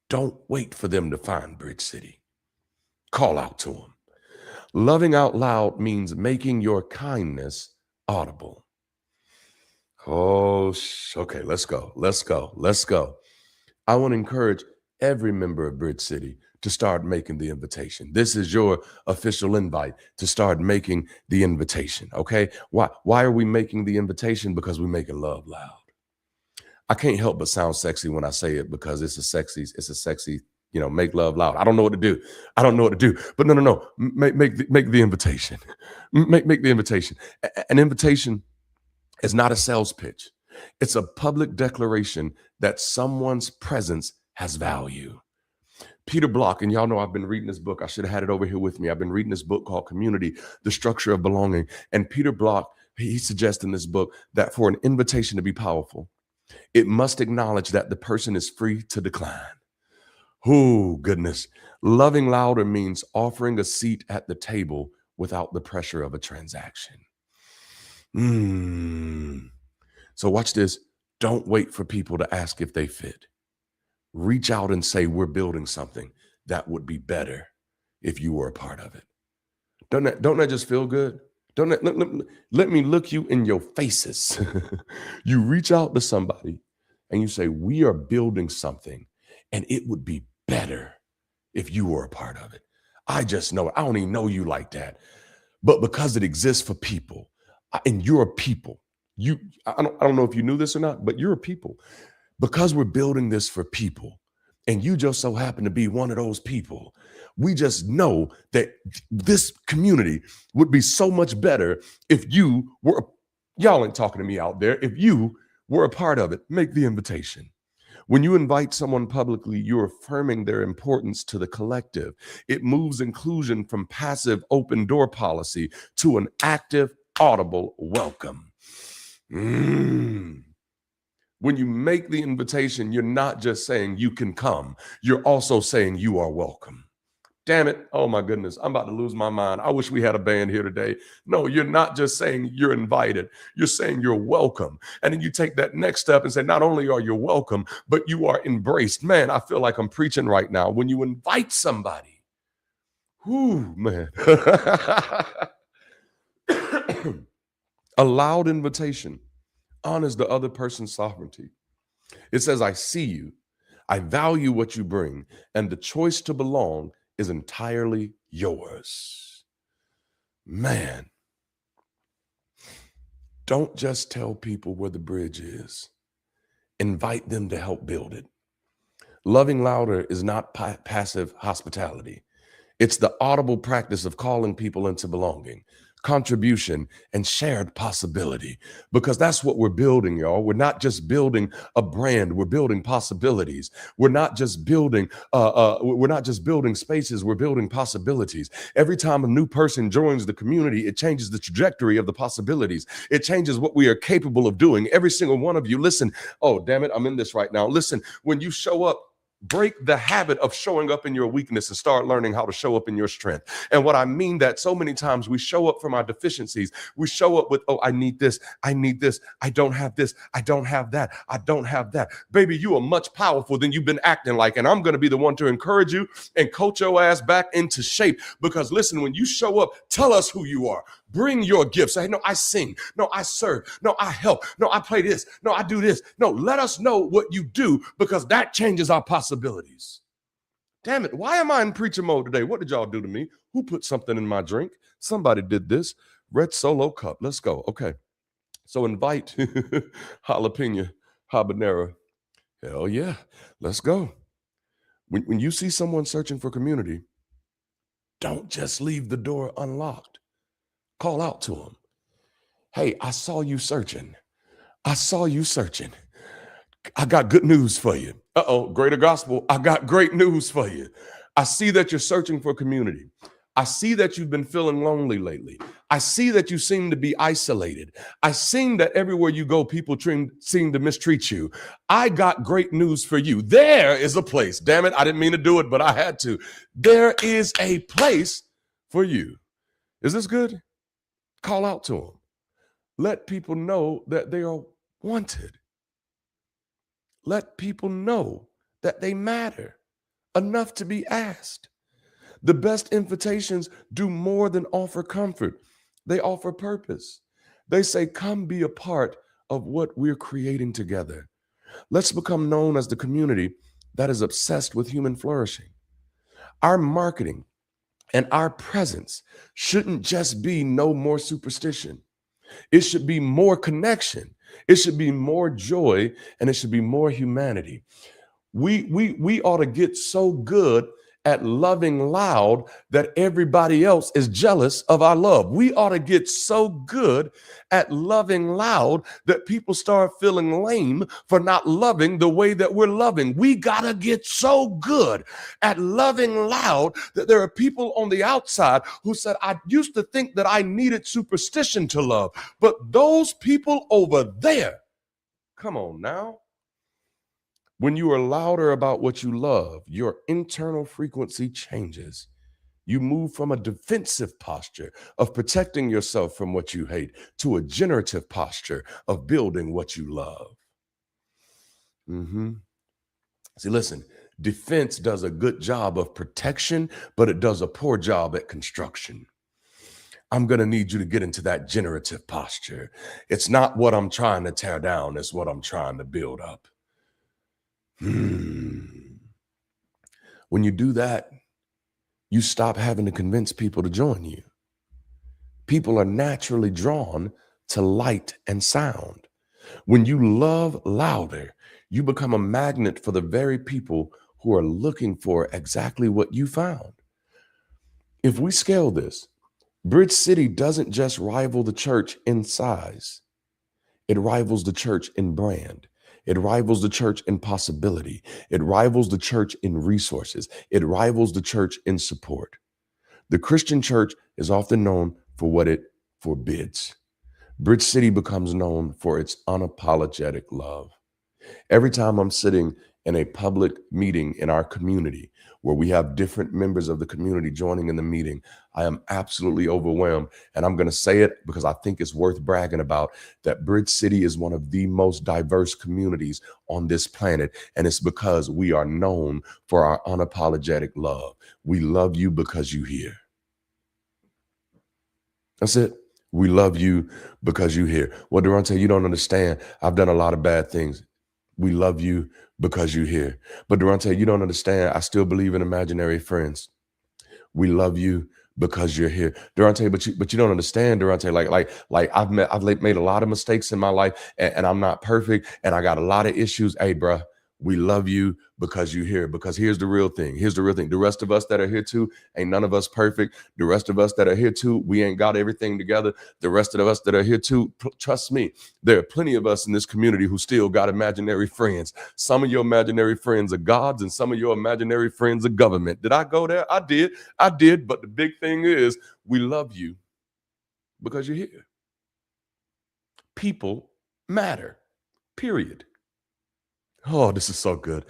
don't wait for them to find Bridge City. Call out to them. Loving out loud means making your kindness audible. Oh, okay, let's go. I want to encourage every member of Bridge City to start making the invitation. This is your official invite to start making the invitation, okay? Why are we making the invitation? Because we're making love loud. I can't help but sound sexy when I say it because it's a sexy, make love loud. I don't know what to do. But no. Make the invitation. Make the invitation. An invitation is not a sales pitch. It's a public declaration that someone's presence has value. Peter Block, and y'all know I've been reading this book. I should have had it over here with me. I've been reading this book called Community, The Structure of Belonging. And Peter Block, he suggests in this book that for an invitation to be powerful, it must acknowledge that the person is free to decline. Oh, goodness. Loving louder means offering a seat at the table without the pressure of a transaction. So watch this. Don't wait for people to ask if they fit. Reach out and say, we're building something that would be better if you were a part of it. Don't that just feel good? Let me look you in your faces. You reach out to somebody and you say, we are building something and it would be better if you were a part of it. I just know it. I don't even know you like that. But because it exists for people and you're a people, I don't know if you knew this or not, but you're a people. Because we're building this for people and you just so happen to be one of those people, we just know that this community would be so much better if you were, y'all ain't talking to me out there, if you were a part of it. Make the invitation. When you invite someone publicly, you're affirming their importance to the collective. It moves inclusion from passive open door policy to an active, audible welcome. When you make the invitation, you're not just saying you can come, you're also saying you are welcome. Damn it. Oh my goodness. I'm about to lose my mind. I wish we had a band here today. No, you're not just saying you're invited. You're saying you're welcome. And then you take that next step and say, not only are you welcome, but you are embraced. Man, I feel like I'm preaching right now. When you invite somebody, whoo, man. A loud invitation honors the other person's sovereignty. It says, I see you. I value what you bring, and the choice to belong is entirely yours. Man, don't just tell people where the bridge is. Invite them to help build it. Loving louder is not passive hospitality. It's the audible practice of calling people into belonging, contribution, and shared possibility, because that's what we're building, y'all. We're not just building a brand, we're building possibilities. We're not just building spaces, we're building possibilities. Every time a new person joins the community, it changes the trajectory of the possibilities. It changes what we are capable of doing. Every single one of you, listen, oh, damn it, I'm in this right now. Listen, when you show up, break the habit of showing up in your weakness and start learning how to show up in your strength. And what I mean that so many times we show up from our deficiencies. We show up with, oh, I need this. I need this. I don't have this. I don't have that. I don't have that. Baby, you are much powerful than you've been acting like. And I'm going to be the one to encourage you and coach your ass back into shape. Because listen, when you show up, tell us who you are. Bring your gifts. Say, no, I sing. No, I serve. No, I help. No, I play this. No, I do this. No, let us know what you do, because that changes our possibilities. Damn it. Why am I in preacher mode today? What did y'all do to me? Who put something in my drink? Somebody did this. Red Solo cup. Let's go. Okay. So invite jalapeno, habanero. Hell yeah. Let's go. When you see someone searching for community, don't just leave the door unlocked. Call out to them. Hey, I saw you searching. I saw you searching. I got good news for you. Uh-oh, greater gospel. I got great news for you. I see that you're searching for community. I see that you've been feeling lonely lately. I see that you seem to be isolated. I see that everywhere you go, people seem to mistreat you. I got great news for you. There is a place. Damn it, I didn't mean to do it, but I had to. There is a place for you. Is this good? Call out to them. Let people know that they are wanted. Let people know that they matter enough to be asked. The best invitations do more than offer comfort. They offer purpose. They say, come be a part of what we're creating together. Let's become known as the community that is obsessed with human flourishing. Our marketing and our presence shouldn't just be no more superstition. It should be more connection. It should be more joy, and it should be more humanity. We ought to get so good at loving loud that everybody else is jealous of our love. We ought to get so good at loving loud that people start feeling lame for not loving the way that we're loving. We got to get so good at loving loud that there are people on the outside who said, I used to think that I needed superstition to love, but those people over there, come on now. When you are louder about what you love, your internal frequency changes. You move from a defensive posture of protecting yourself from what you hate to a generative posture of building what you love. See, listen, defense does a good job of protection, but it does a poor job at construction. I'm going to need you to get into that generative posture. It's not what I'm trying to tear down, it's what I'm trying to build up. When you do that, you stop having to convince people to join you. People are naturally drawn to light and sound. When you love louder, you become a magnet for the very people who are looking for exactly what you found. If we scale this, Bridge City doesn't just rival the church in size. It rivals the church in brand. It rivals the church in possibility. It rivals the church in resources. It rivals the church in support. The Christian church is often known for what it forbids. Bridge City becomes known for its unapologetic love. Every time I'm sitting in a public meeting in our community where we have different members of the community joining in the meeting, I am absolutely overwhelmed. And I'm going to say it because I think it's worth bragging about, that Bridge City is one of the most diverse communities on this planet. And it's because we are known for our unapologetic love. We love you because you're here. That's it. We love you because you're here. Well, Darante, you don't understand. I've done a lot of bad things. We love you because you're here. But Darante, you don't understand. I still believe in imaginary friends. We love you because you're here, Darante. But you don't understand, Darante. Like I've made a lot of mistakes in my life, and I'm not perfect, and I got a lot of issues. Hey, bruh, we love you because you're here. Because here's the real thing. Here's the real thing. The rest of us that are here too, ain't none of us perfect. The rest of us that are here too, we ain't got everything together. The rest of us that are here too, trust me, there are plenty of us in this community who still got imaginary friends. Some of your imaginary friends are gods, and some of your imaginary friends are government. Did I go there? I did. But the big thing is, we love you because you're here. People matter, period. Oh, this is so good.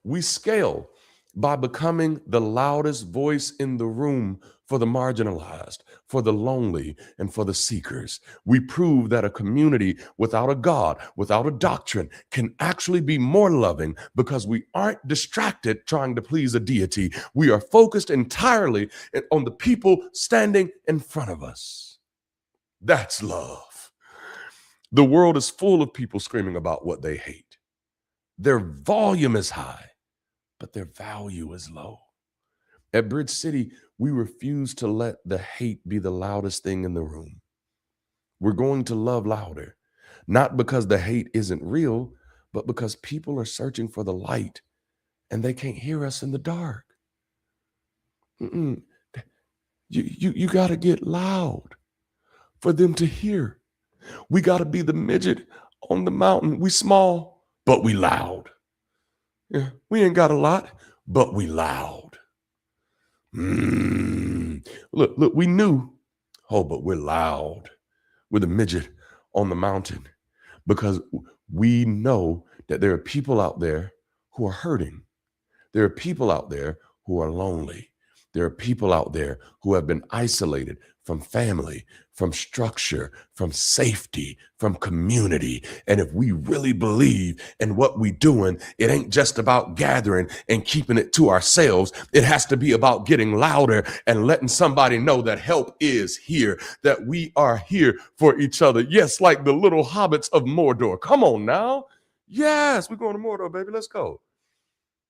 We scale by becoming the loudest voice in the room for the marginalized, for the lonely, and for the seekers. We prove that a community without a God, without a doctrine, can actually be more loving because we aren't distracted trying to please a deity. We are focused entirely on the people standing in front of us. That's love. The world is full of people screaming about what they hate. Their volume is high, but their value is low. At Bridge City, we refuse to let the hate be the loudest thing in the room. We're going to love louder, not because the hate isn't real, but because people are searching for the light and they can't hear us in the dark. You got to get loud for them to hear. We got to be the midget on the mountain. We small, but we loud. Yeah, we ain't got a lot, but we loud. Look, we knew. Oh, but we're loud. We're the midget on the mountain because we know that there are people out there who are hurting. There are people out there who are lonely. There are people out there who have been isolated from family, from structure, from safety, from community. And if we really believe in what we're doing, it ain't just about gathering and keeping it to ourselves. It has to be about getting louder and letting somebody know that help is here, that we are here for each other. Yes, like the little hobbits of Mordor. Come on now. Yes, we're going to Mordor, baby. Let's go.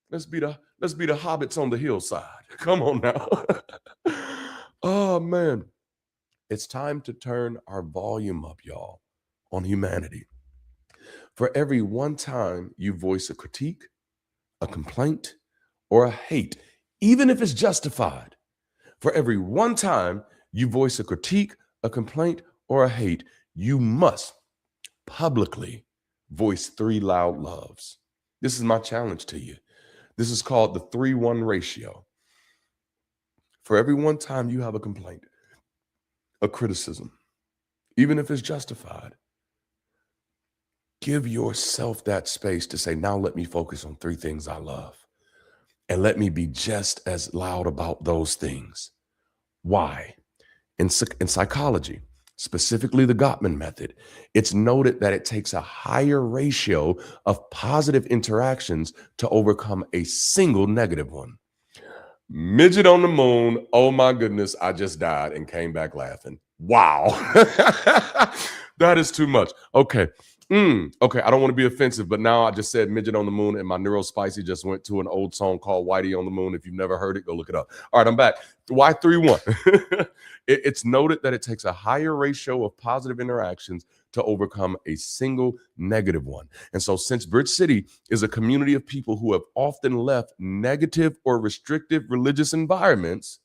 Let's be the hobbits on the hillside. Come on now. Oh, man. It's time to turn our volume up, y'all, on humanity. For every one time you voice a critique, a complaint, or a hate, even if it's justified, for every one time you voice a critique, a complaint, or a hate, you must publicly voice 3 loud loves. This is my challenge to you. This is called the 3-1 ratio. For every one time you have a complaint, a criticism, even if it's justified, give yourself that space to say, now let me focus on 3 things I love. And let me be just as loud about those things. Why? In psychology, specifically the Gottman method, it's noted that it takes a higher ratio of positive interactions to overcome a single negative one. Midget on the moon. Oh my goodness, I just died and came back laughing. Wow. That is too much. Okay. Okay, I don't want to be offensive, but now I just said midget on the moon and my neurospicy just went to an old song called Whitey on the Moon. If you've never heard it, go look it up. All right, I'm back. Why 3-1? It's noted that it takes a higher ratio of positive interactions to overcome a single negative one. And so since Bridge City is a community of people who have often left negative or restrictive religious environments,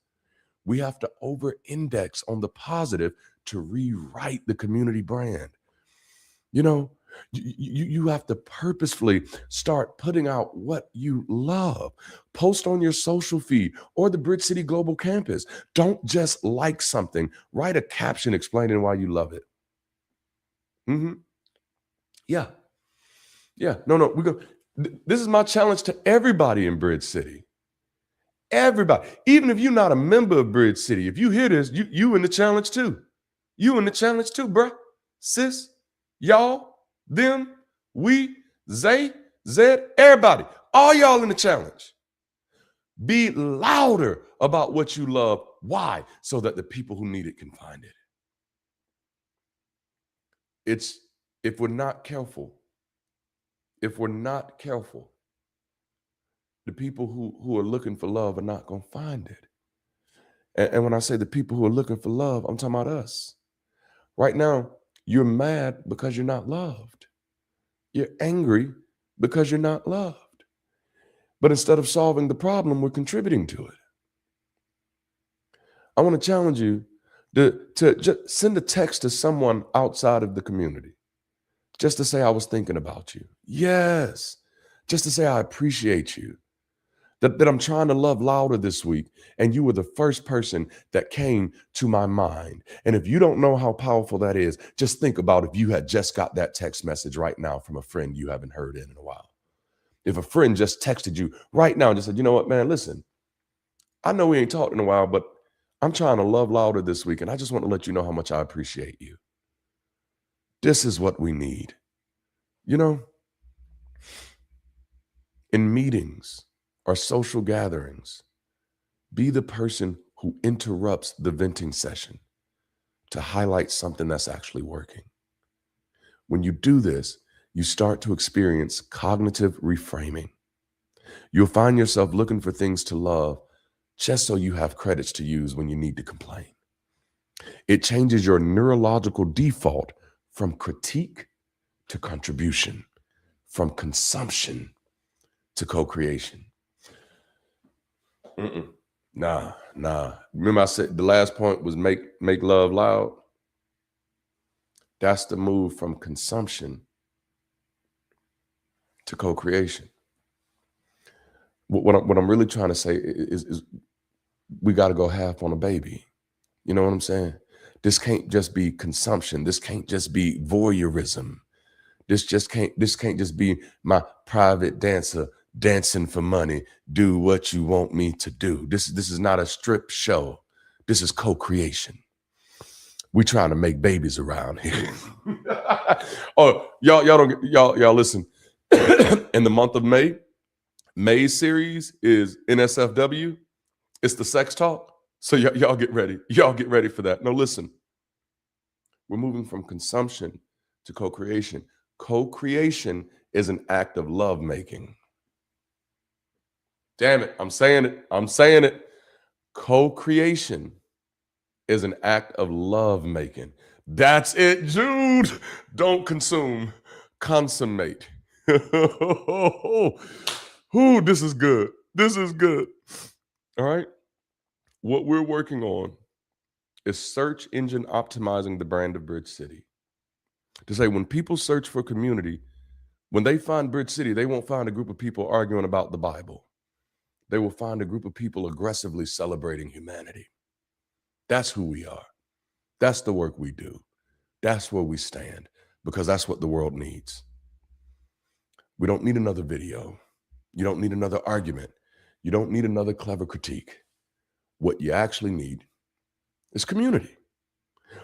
we have to over-index on the positive to rewrite the community brand. You know, you have to purposefully start putting out what you love. Post on your social feed or the Bridge City Global Campus. Don't just like something. Write a caption explaining why you love it. Yeah. No, we're going. This is my challenge to everybody in Bridge City. Everybody, even if you're not a member of Bridge City, if you hear this, you in the challenge too. You in the challenge too, bruh, sis, y'all, them, we, Zay, Zed, everybody, all y'all in the challenge. Be louder about what you love. Why? So that the people who need it can find it. It's, if we're not careful, the people who are looking for love are not going to find it. And when I say the people who are looking for love, I'm talking about us. Right now, you're mad because you're not loved. You're angry because you're not loved. But instead of solving the problem, we're contributing to it. I want to challenge you to just send a text to someone outside of the community, just to say, I was thinking about you. Yes. Just to say, I appreciate you. That I'm trying to love louder this week, and you were the first person that came to my mind. And if you don't know how powerful that is, just think about if you had just got that text message right now from a friend you haven't heard in a while. If a friend just texted you right now and just said, you know what, man, listen, I know we ain't talked in a while, but I'm trying to love louder this week, and I just want to let you know how much I appreciate you. This is what we need. You know, in meetings or social gatherings, be the person who interrupts the venting session to highlight something that's actually working. When you do this, you start to experience cognitive reframing. You'll find yourself looking for things to love just so you have credits to use when you need to complain. It changes your neurological default from critique to contribution, from consumption to co-creation. Nah. Remember I said the last point was make love loud? That's the move from consumption to co-creation. What I'm really trying to say is we got to go half on a baby. You know what I'm saying? This can't just be consumption. This can't just be voyeurism. This can't just be my private dancer dancing for money. Do what you want me to do. This is not a strip show. This is co-creation. We trying to make babies around here. Oh, y'all listen. In the month of May, May's series is NSFW. It's the sex talk. So y'all get ready. Y'all get ready for that. No, listen. We're moving from consumption to co-creation. Co-creation is an act of love making. Damn it, I'm saying it. Co-creation is an act of love making. That's it, Jude. Don't consume, consummate. Ooh, this is good. All right. What we're working on is search engine optimizing the brand of Bridge City. To say when people search for community, when they find Bridge City, they won't find a group of people arguing about the Bible. They will find a group of people aggressively celebrating humanity. That's who we are. That's the work we do. That's where we stand, because that's what the world needs. We don't need another video. You don't need another argument. You don't need another clever critique. What you actually need is community.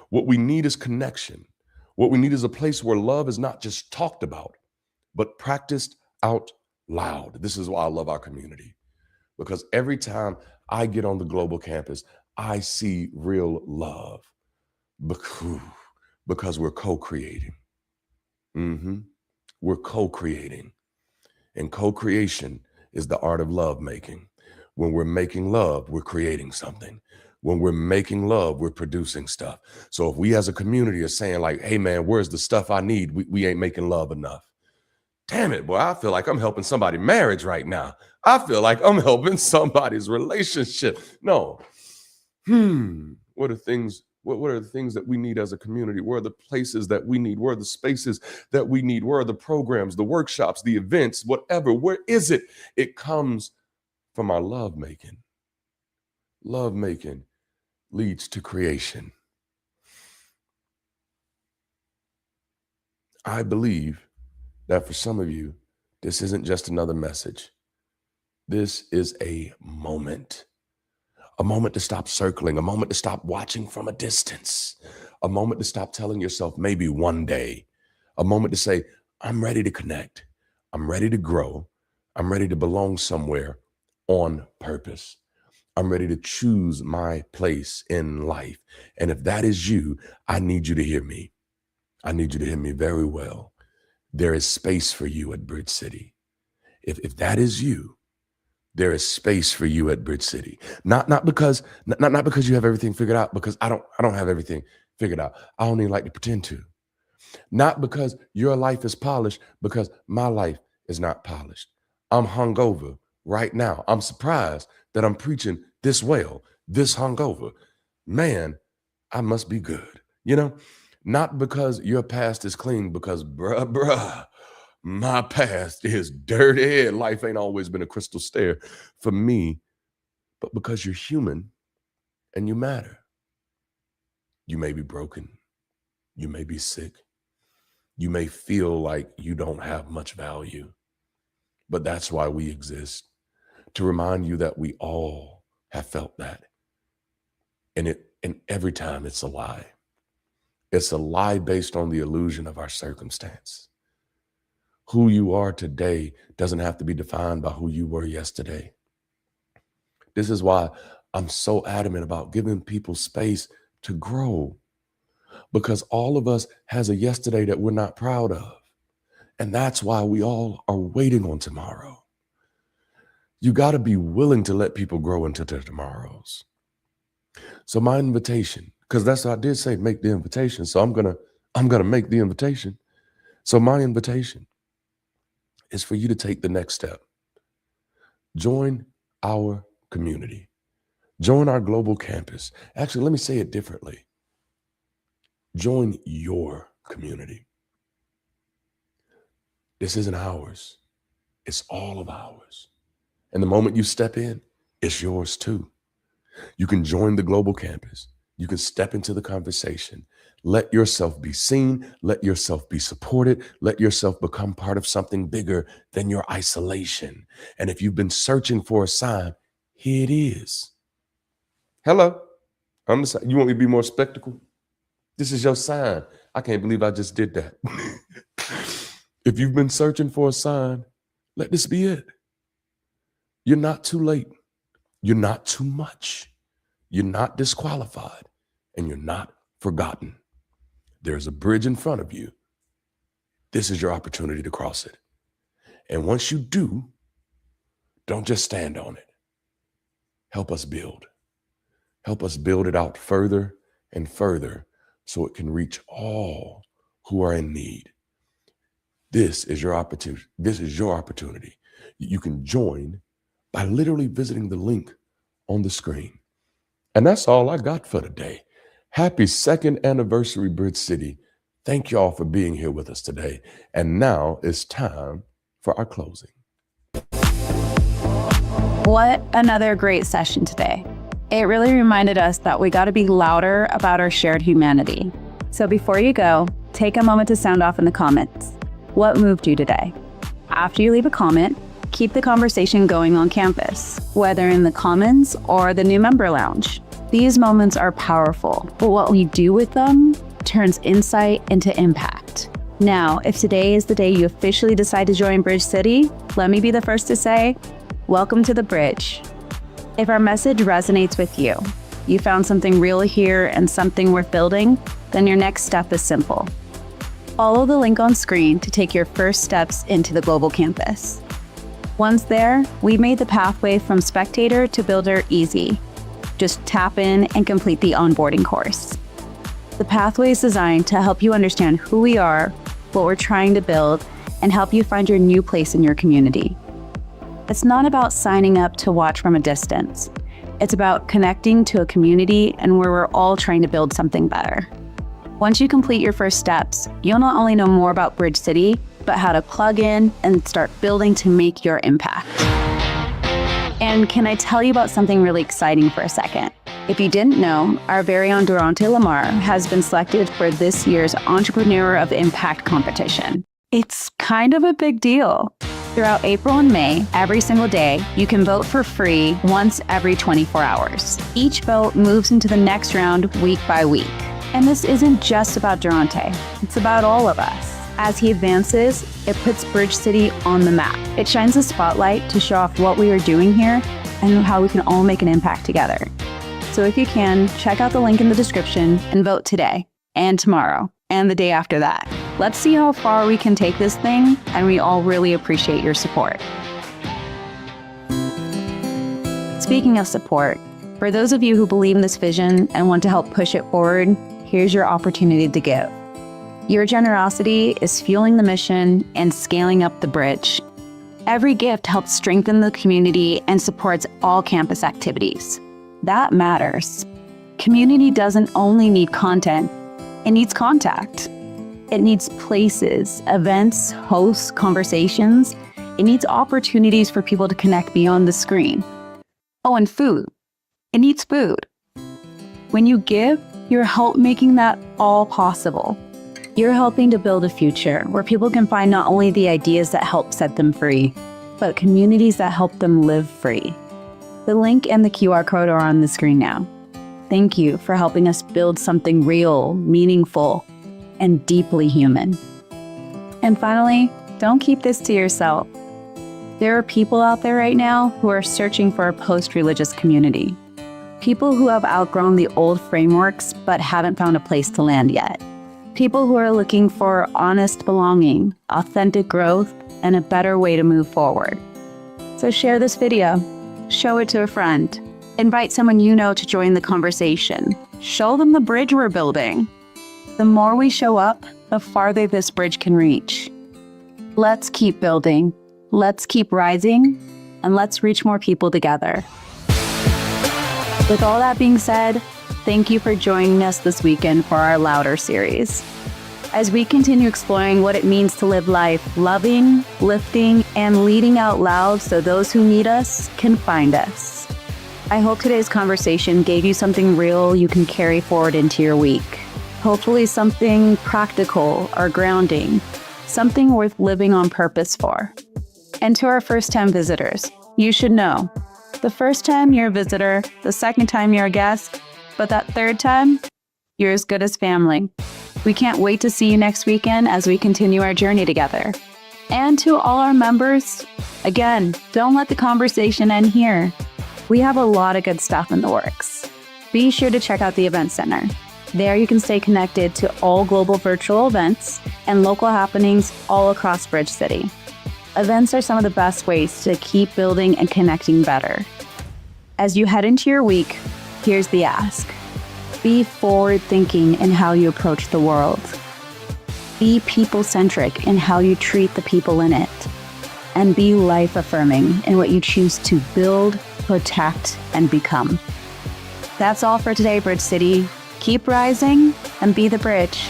What we need is connection. What we need is a place where love is not just talked about, but practiced out loud. This is why I love our community, because every time I get on the global campus, I see real love because we're co-creating. We're co-creating. And co-creation is the art of love making. When we're making love, we're creating something. When we're making love, we're producing stuff. So if we as a community are saying like, hey man, where's the stuff I need? We ain't making love enough. Damn it, boy, I feel like I'm helping somebody's marriage right now. I feel like I'm helping somebody's relationship. No. What are things? What are the things that we need as a community? Where are the places that we need? Where are the spaces that we need? Where are the programs, the workshops, the events, whatever? Where is it? It comes from our love making. Love making leads to creation. I believe that for some of you, This isn't just another message. This is a moment to stop circling, a moment to stop watching from a distance, a moment to stop telling yourself maybe one day, a moment to say, I'm ready to connect. I'm ready to grow. I'm ready to belong somewhere on purpose. I'm ready to choose my place in life. And if that is you, I need you to hear me. I need you to hear me very well. There is space for you at Bridge City. If that is you, there is space for you at Bridge City. Not because you have everything figured out, because I don't have everything figured out. I only like to pretend to. Not because your life is polished, because my life is not polished. I'm hungover right now. I'm surprised that I'm preaching this well, this hungover. Man, I must be good. Not because your past is clean, because bruh, my past is dirty. Life ain't always been a crystal stair for me, but because you're human and you matter. You may be broken. You may be sick. You may feel like you don't have much value, but that's why we exist, to remind you that we all have felt that. And every time it's a lie. It's a lie based on the illusion of our circumstance. Who you are today doesn't have to be defined by who you were yesterday. This is why I'm so adamant about giving people space to grow, because all of us has a yesterday that we're not proud of. And that's why we all are waiting on tomorrow. You got to be willing to let people grow into their tomorrows. So my invitation, because that's what I did say, make the invitation. So I'm gonna make the invitation. So my invitation is for you to take the next step. Join our community. Join our global campus. Actually, let me say it differently. Join your community. This isn't ours. It's all of ours. And the moment you step in, it's yours too. You can join the global campus. You can step into the conversation. Let yourself be seen. Let yourself be supported. Let yourself become part of something bigger than your isolation. And if you've been searching for a sign, here it is. Hello. You want me to be more spectacle? This is your sign. I can't believe I just did that. If you've been searching for a sign, let this be it. You're not too late. You're not too much. You're not disqualified, and you're not forgotten. There's a bridge in front of you. This is your opportunity to cross it. And once you do, don't just stand on it. Help us build. Help us build it out further and further so it can reach all who are in need. This is your opportunity. This is your opportunity. You can join by literally visiting the link on the screen. And that's all I got for today. Happy 2nd anniversary, Bridge City. Thank y'all for being here with us today. And now it's time for our closing. What another great session today. It really reminded us that we got to be louder about our shared humanity. So before you go, take a moment to sound off in the comments. What moved you today? After you leave a comment, keep the conversation going on campus, whether in the Commons or the new member lounge. These moments are powerful, but what we do with them turns insight into impact. Now, if today is the day you officially decide to join Bridge City, let me be the first to say, welcome to the Bridge. If our message resonates with you, you found something real here and something worth building, then your next step is simple. Follow the link on screen to take your first steps into the global campus. Once there, we made the pathway from spectator to builder easy. Just tap in and complete the onboarding course. The pathway is designed to help you understand who we are, what we're trying to build, and help you find your new place in your community. It's not about signing up to watch from a distance. It's about connecting to a community and where we're all trying to build something better. Once you complete your first steps, you'll not only know more about Bridge City, but how to plug in and start building to make your impact. And can I tell you about something really exciting for a second? If you didn't know, our very own Darante LaMar has been selected for this year's Entrepreneur of Impact competition. It's kind of a big deal. Throughout April and May, every single day, you can vote for free once every 24 hours. Each vote moves into the next round week by week. And this isn't just about Darante, it's about all of us. As he advances, it puts Bridge City on the map. It shines a spotlight to show off what we are doing here and how we can all make an impact together. So if you can, check out the link in the description and vote today and tomorrow and the day after that. Let's see how far we can take this thing, and we all really appreciate your support. Speaking of support, for those of you who believe in this vision and want to help push it forward, here's your opportunity to give. Your generosity is fueling the mission and scaling up the bridge. Every gift helps strengthen the community and supports all campus activities. That matters. Community doesn't only need content, it needs contact. It needs places, events, hosts, conversations. It needs opportunities for people to connect beyond the screen. Oh, and food. It needs food. When you give, you're making that all possible. You're helping to build a future where people can find not only the ideas that help set them free, but communities that help them live free. The link and the QR code are on the screen now. Thank you for helping us build something real, meaningful, and deeply human. And finally, don't keep this to yourself. There are people out there right now who are searching for a post-religious community. People who have outgrown the old frameworks but haven't found a place to land yet. People who are looking for honest belonging, authentic growth, and a better way to move forward. So share this video, show it to a friend, invite someone you know to join the conversation. Show them the bridge we're building. The more we show up, the farther this bridge can reach. Let's keep building, let's keep rising, and let's reach more people together. With all that being said, thank you for joining us this weekend for our Louder series. As we continue exploring what it means to live life loving, lifting, and leading out loud so those who need us can find us. I hope today's conversation gave you something real you can carry forward into your week. Hopefully something practical or grounding, something worth living on purpose for. And to our first-time visitors, you should know, the first time you're a visitor, the second time you're a guest, but that third time, you're as good as family. We can't wait to see you next weekend as we continue our journey together. And to all our members, again, don't let the conversation end here. We have a lot of good stuff in the works. Be sure to check out the Event Center. There you can stay connected to all global virtual events and local happenings all across Bridge City. Events are some of the best ways to keep building and connecting better. As you head into your week, here's the ask. Be forward-thinking in how you approach the world. Be people-centric in how you treat the people in it. And be life-affirming in what you choose to build, protect, and become. That's all for today, Bridge City. Keep rising and be the bridge.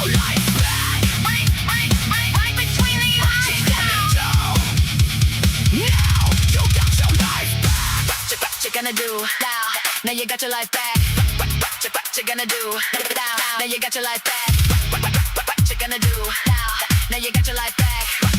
your life back. Right between the eyes. Now you got your life back. What you gonna do now? Now you got your life back. What you gonna do now? Now you got your life back. What you gonna do now? Now you got your life back.